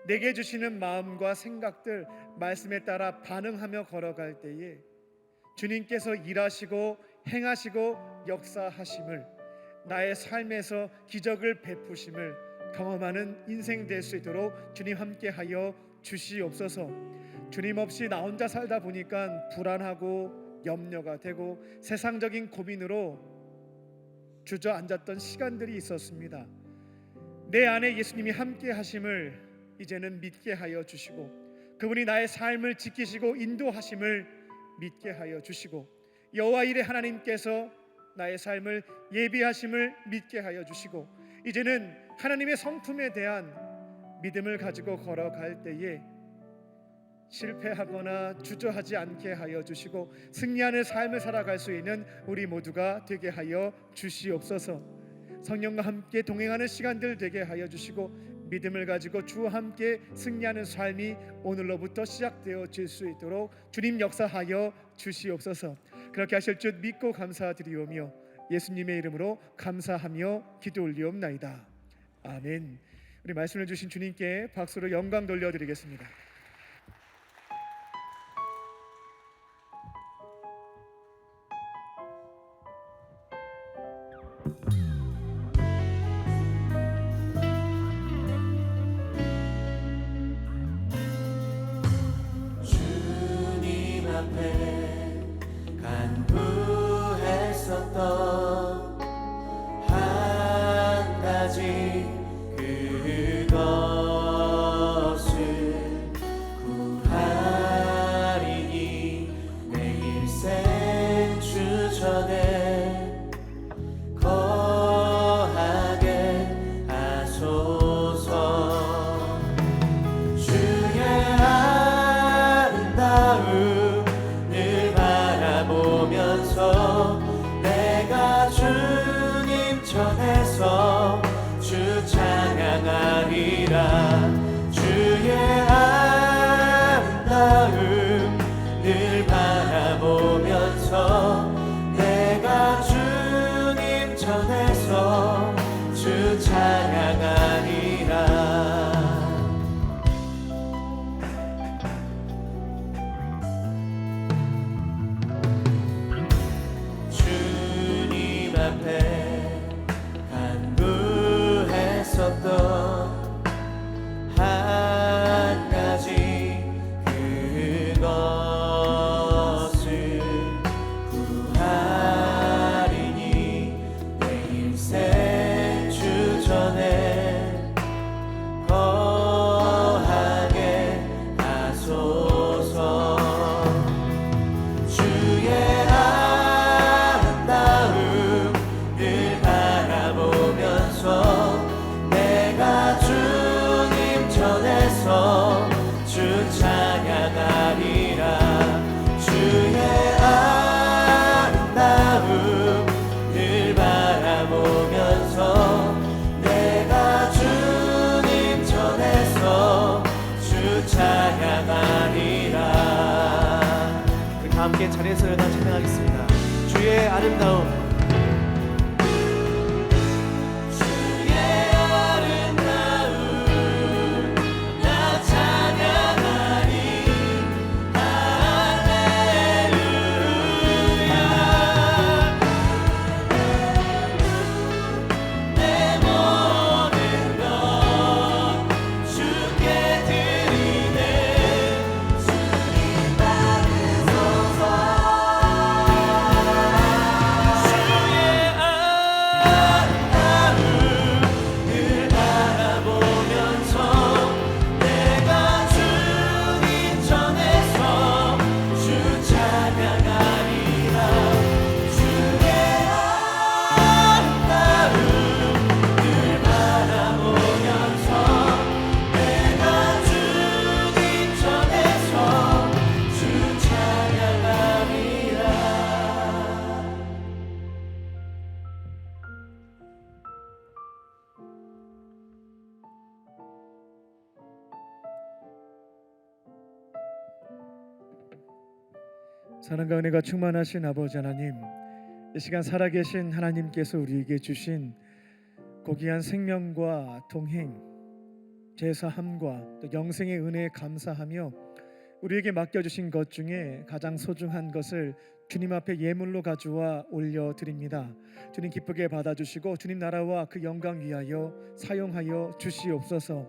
내게 주시는 마음과 생각들 말씀에 따라 반응하며 걸어갈 때에 주님께서 일하시고 행하시고 역사하심을 나의 삶에서 기적을 베푸심을 경험하는 인생 될 수 있도록 주님 함께하여 주시옵소서. 주님 없이 나 혼자 살다 보니까 불안하고 염려가 되고 세상적인 고민으로 주저앉았던 시간들이 있었습니다. 내 안에 예수님이 함께 하심을 이제는 믿게 하여 주시고 그분이 나의 삶을 지키시고 인도하심을 믿게 하여 주시고 여호와 일의 하나님께서 나의 삶을 예비하심을 믿게 하여 주시고 이제는 하나님의 성품에 대한 믿음을 가지고 걸어갈 때에 실패하거나 주저하지 않게 하여 주시고 승리하는 삶을 살아갈 수 있는 우리 모두가 되게 하여 주시옵소서. 성령과 함께 동행하는 시간들 되게 하여 주시고 믿음을 가지고 주와 함께 승리하는 삶이 오늘로부터 시작되어질 수 있도록 주님 역사하여 주시옵소서. 그렇게 하실 줄 믿고 감사드리오며 예수님의 이름으로 감사하며 기도 올리옵나이다. 아멘. 우리 말씀을 주신 주님께 박수로 영광 돌려드리겠습니다. 주님 앞에 간구했었던 한 가지 그것을 구하리니 내 일생 주전에 거하게 하소서. 주의 아름다움을 바라보면서 내가 주님 전에서 주 찬양하리라. 주의 아름다움을 바라보면서 내가 주님 전에서 주 찬양하리라. 주님 앞에 간구했었던 한 가지 그것을 구하리니 내 일생 주전에 거하게 하소서. 주의 아름다움을 바라보면서 내가 주님 전에서 주 찬양하리라. 주의 아름다움을 바라보면서 내가 주님 전에서 주 찬양하리라. 우리 다 함께 자리에서 일어나 찬양하겠습니다. 주의 아름다움. 주의 아름다움 나 찬양하리. 할렐루야. 내 모든 것 주께 드리네. 주님 받으소서. 주의 아름다움을 바라보면서 내가 주님 전에서 주 찬양하리라. 주의 아름다움을 바라보면서 내가 주님 전에서 주 찬양하리라. 사랑과 은혜가 충만하신 아버지 하나님, 이 시간 살아계신 하나님께서 우리에게 주신 고귀한 생명과 동행, 제사함과 또 영생의 은혜에 감사하며 우리에게 맡겨주신 것 중에 가장 소중한 것을 주님 앞에 예물로 가져와 올려드립니다. 주님 기쁘게 받아주시고 주님 나라와 그 영광 위하여 사용하여 주시옵소서.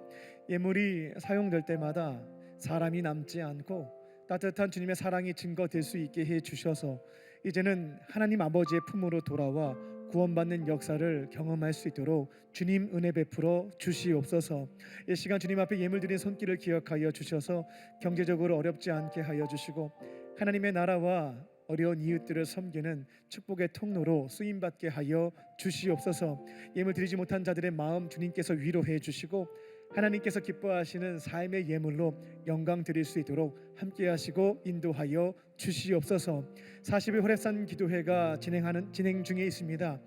예물이 사용될 때마다 사람이 남지 않고 따뜻한 주님의 사랑이 증거될 수 있게 해 주셔서 이제는 하나님 아버지의 품으로 돌아와 구원받는 역사를 경험할 수 있도록 주님 은혜 베풀어 주시옵소서. 이 시간 주님 앞에 예물 드린 손길을 기억하여 주셔서 경제적으로 어렵지 않게 하여 주시고 하나님의 나라와 어려운 이웃들을 섬기는 축복의 통로로 쓰임받게 하여 주시옵소서. 예물 드리지 못한 자들의 마음 주님께서 위로해 주시고 하나님께서 기뻐하시는 삶의 예물로 영광 드릴 수 있도록 함께 하시고 인도하여 주시옵소서. 40일 호렙산 기도회가 진행 중에 있습니다.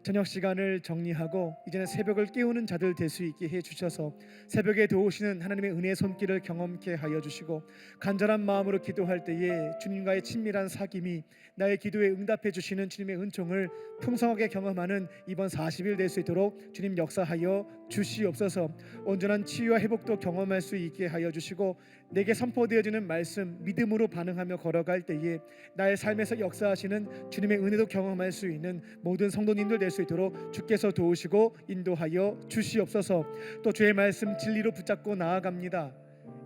저녁 시간을 정리하고 이제는 새벽을 깨우는 자들 될 수 있게 해 주셔서 새벽에 도우시는 하나님의 은혜의 손길을 경험케 하여 주시고 간절한 마음으로 기도할 때에 주님과의 친밀한 사귐이 나의 기도에 응답해 주시는 주님의 은총을 풍성하게 경험하는 이번 40일 될 수 있도록 주님 역사하여 주시옵소서. 온전한 치유와 회복도 경험할 수 있게 하여 주시고 내게 선포되어지는 말씀 믿음으로 반응하며 걸어갈 때에 나의 삶에서 역사하시는 주님의 은혜도 경험할 수 있는 모든 성도님들 될 수 있도록 주께서 도우시고 인도하여 주시옵소서. 또 주의 말씀 진리로 붙잡고 나아갑니다.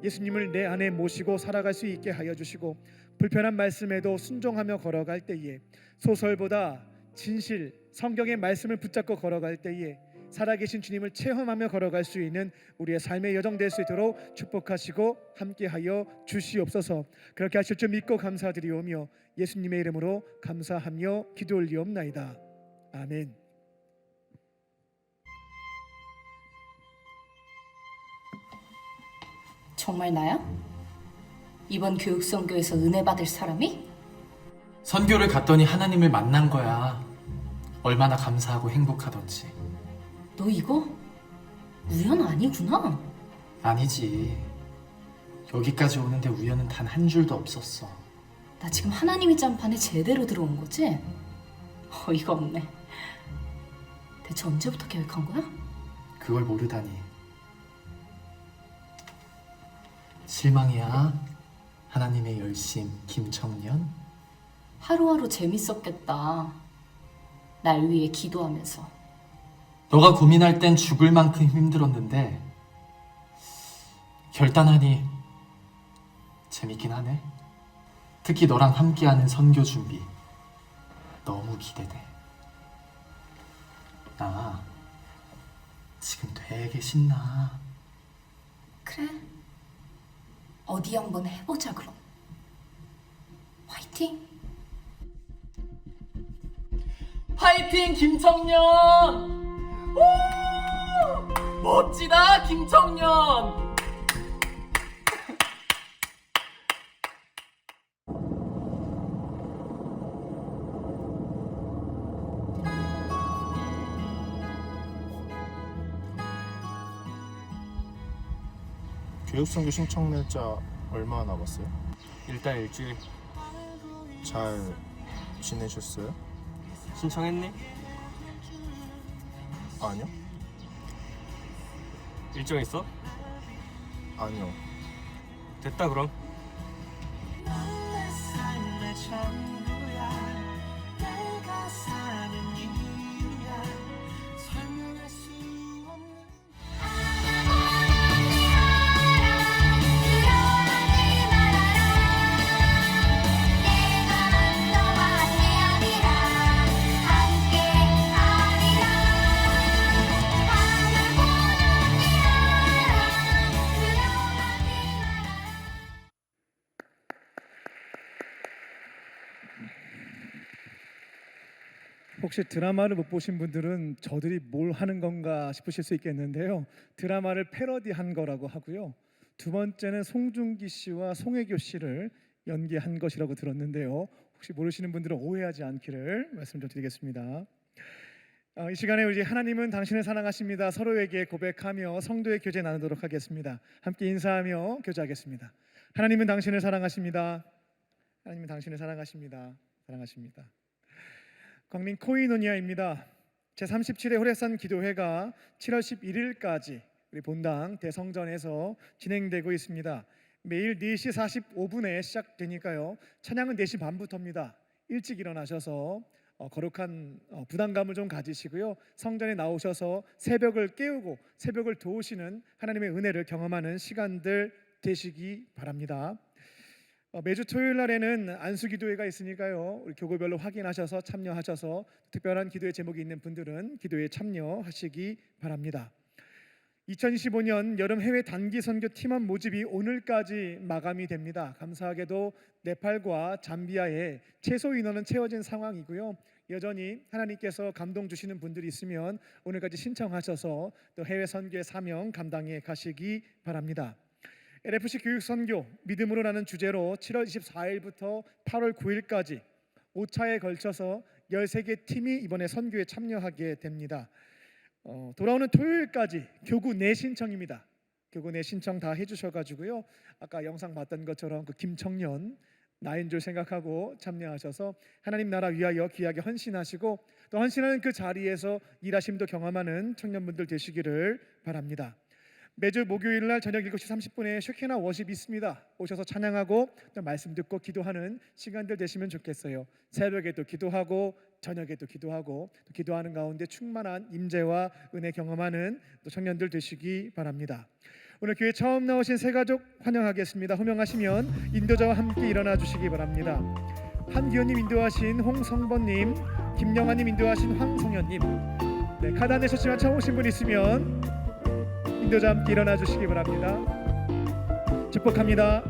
예수님을 내 안에 모시고 살아갈 수 있게 하여 주시고 불편한 말씀에도 순종하며 걸어갈 때에 소설보다 진실 성경의 말씀을 붙잡고 걸어갈 때에 살아계신 주님을 체험하며 걸어갈 수 있는 우리의 삶의 여정 될 수 있도록 축복하시고 함께하여 주시옵소서. 그렇게 하실 줄 믿고 감사드리오며 예수님의 이름으로 감사하며 기도 올리옵나이다. 아멘. 정말 나야? 이번 교육선교에서 은혜 받을 사람이? 선교를 갔더니 하나님을 만난 거야. 얼마나 감사하고 행복하던지. 너 이거 우연 아니구나. 아니지. 여기까지 오는데 우연은 단 한 줄도 없었어. 나 지금 하나님의 짬판에 제대로 들어온 거지? 어이가 없네. 대체 언제부터 계획한 거야? 그걸 모르다니. 실망이야. 하나님의 열심 김청년. 하루하루 재밌었겠다. 날 위해 기도하면서. 너가 고민할 땐 죽을 만큼 힘들었는데 결단하니 재밌긴 하네. 특히 너랑 함께하는 선교 준비 너무 기대돼. 나 지금 되게 신나. 그래. 어디 한번 해보자 그럼. 화이팅! 파이팅 김청년! 오! 멋지다 김청년! 교육선교 신청 날짜 얼마 남았어요? 일단 일주일. 잘 지내셨어요? 신청했니? 아니요. 일정 있어? 아니요. 됐다 그럼. 혹시 드라마를 못 보신 분들은 저들이 뭘 하는 건가 싶으실 수 있겠는데요. 드라마를 패러디한 거라고 하고요. 두 번째는 송중기 씨와 송혜교 씨를 연기한 것이라고 들었는데요. 혹시 모르시는 분들은 오해하지 않기를 말씀 좀 드리겠습니다. 이 시간에 우리 하나님은 당신을 사랑하십니다. 서로에게 고백하며 성도의 교제 나누도록 하겠습니다. 함께 인사하며 교제하겠습니다. 하나님은 당신을 사랑하십니다. 하나님은 당신을 사랑하십니다. 사랑하십니다. 광민 코이노니아입니다. 제37회 호렙산 기도회가 7월 11일까지 우리 본당 대성전에서 진행되고 있습니다. 매일 4시 45분에 시작되니까요. 찬양은 4시 반부터입니다. 일찍 일어나셔서 거룩한 부담감을 좀 가지시고요. 성전에 나오셔서 새벽을 깨우고 새벽을 도우시는 하나님의 은혜를 경험하는 시간들 되시기 바랍니다. 매주 토요일 날에는 안수기도회가 있으니까요. 우리 교구별로 확인하셔서 참여하셔서 특별한 기도의 제목이 있는 분들은 기도에 참여하시기 바랍니다. 2025년 여름 해외 단기 선교 팀원 모집이 오늘까지 마감이 됩니다. 감사하게도 네팔과 잠비아에 최소 인원은 채워진 상황이고요. 여전히 하나님께서 감동 주시는 분들이 있으면 오늘까지 신청하셔서 또 해외 선교의 사명 감당해 가시기 바랍니다. LFC 교육 선교 믿음으로라는 주제로 7월 24일부터 8월 9일까지 5차에 걸쳐서 13개 팀이 이번에 선교에 참여하게 됩니다. 돌아오는 토요일까지 교구 내 신청입니다. 교구 내 신청 다 해주셔가지고요. 아까 영상 봤던 것처럼 그 김청년 나인 줄 생각하고 참여하셔서 하나님 나라 위하여 귀하게 헌신하시고 또 헌신하는 그 자리에서 일하심도 경험하는 청년분들 되시기를 바랍니다. 매주 목요일날 저녁 7시 30분에 쉐케나 워십이 있습니다. 오셔서 찬양하고 또 말씀 듣고 기도하는 시간들 되시면 좋겠어요. 새벽에도 기도하고 저녁에도 기도하고 또 기도하는 가운데 충만한 임재와 은혜 경험하는 또 청년들 되시기 바랍니다. 오늘 교회 처음 나오신 새 가족 환영하겠습니다. 호명하시면 인도자와 함께 일어나 주시기 바랍니다. 한기현님 인도하신 홍성번님, 김영아님 인도하신 황성현님, 네, 카드 내셨지만 처음 오신 분 있으면 인도자 함께 일어나 주시기 바랍니다. 축복합니다.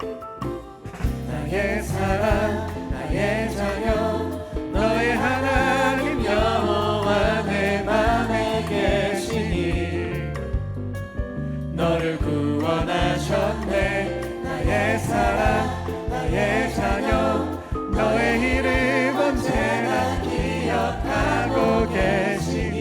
나의 사랑 나의 자녀 너의 하나님 여호와 내 맘에 계시니 너를 구원하셨네. 나의 사랑 나의 자녀 너의 이름 언제나 기억하고 계시니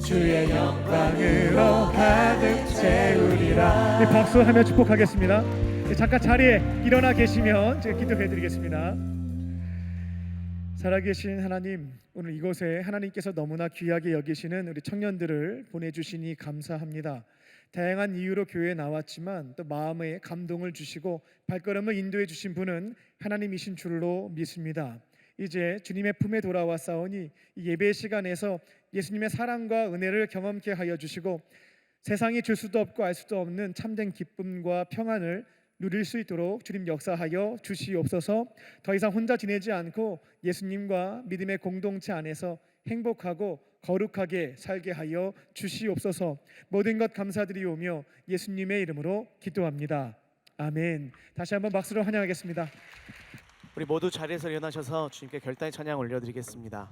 주의 영광으로 가득 채우리라. 네, 박수하며 축복하겠습니다. 네, 잠깐 자리에 일어나 계시면 제가 기도해드리겠습니다. 살아계신 하나님, 오늘 이곳에 하나님께서 너무나 귀하게 여기시는 우리 청년들을 보내주시니 감사합니다. 다양한 이유로 교회에 나왔지만 또 마음에 감동을 주시고 발걸음을 인도해 주신 분은 하나님이신 줄로 믿습니다. 이제 주님의 품에 돌아왔사오니 이 예배 시간에서 예수님의 사랑과 은혜를 경험케 하여 주시고 세상이 줄 수도 없고 알 수도 없는 참된 기쁨과 평안을 누릴 수 있도록 주님 역사하여 주시옵소서. 더 이상 혼자 지내지 않고 예수님과 믿음의 공동체 안에서 행복하고 거룩하게 살게 하여 주시옵소서. 모든 것 감사드리오며 예수님의 이름으로 기도합니다. 아멘. 다시 한번 박수로 환영하겠습니다. 우리 모두 자리에서 일어나셔서 주님께 결단의 찬양 올려드리겠습니다.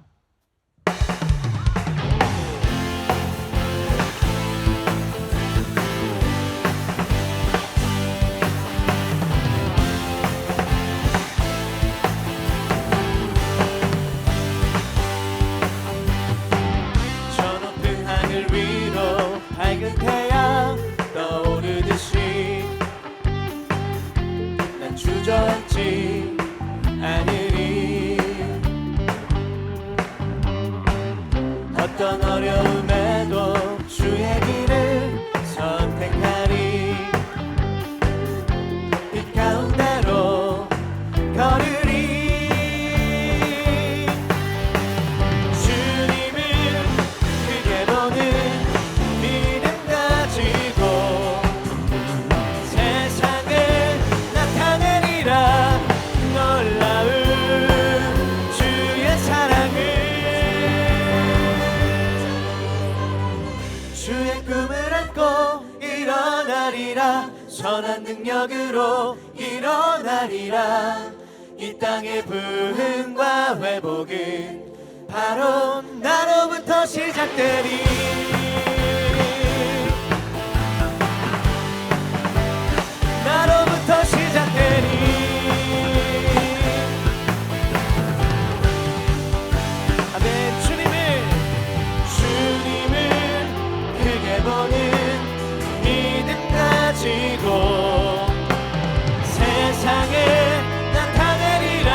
저 높은 하늘 위로 밝은 태양 떠오르듯이 난 주저앉지 않으리. 어떤 어려움에도 주의 길을 선택하리. 빛 가운데로 걸으리. 주님을 크게 보는 믿음 가지고 세상을 나타내리라. 놀라운 주의 사랑을 주의 꿈을 안고 일어나리라. 선한 능력으로 일어나리라. 이 땅의 부흥과 회복은 바로 나로부터 시작되리. 나로부터 시작되리. 아멘. 주님을 크게 보는 믿음 가지고 세상에 나타내리라.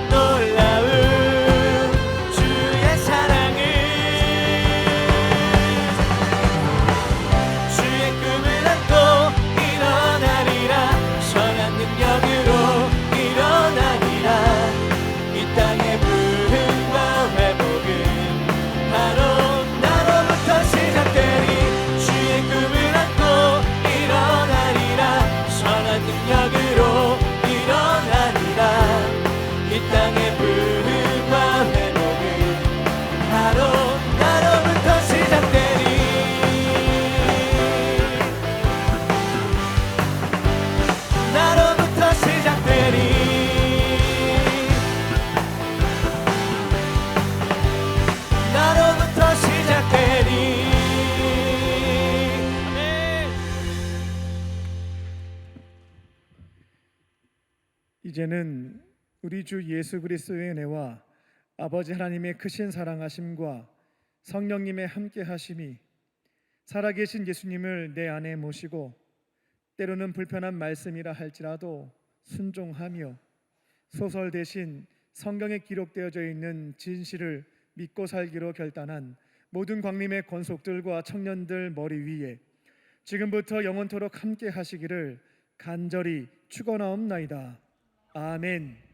놀라운 주의 사랑을 이제는 우리 주 예수 그리스도의 은혜와 아버지 하나님의 크신 사랑하심과 성령님의 함께하심이 살아계신 예수님을 내 안에 모시고 때로는 불편한 말씀이라 할지라도 순종하며 소설 대신 성경에 기록되어져 있는 진실을 믿고 살기로 결단한 모든 광림의 권속들과 청년들 머리 위에 지금부터 영원토록 함께 하시기를 간절히 축원하옵나이다. 아멘.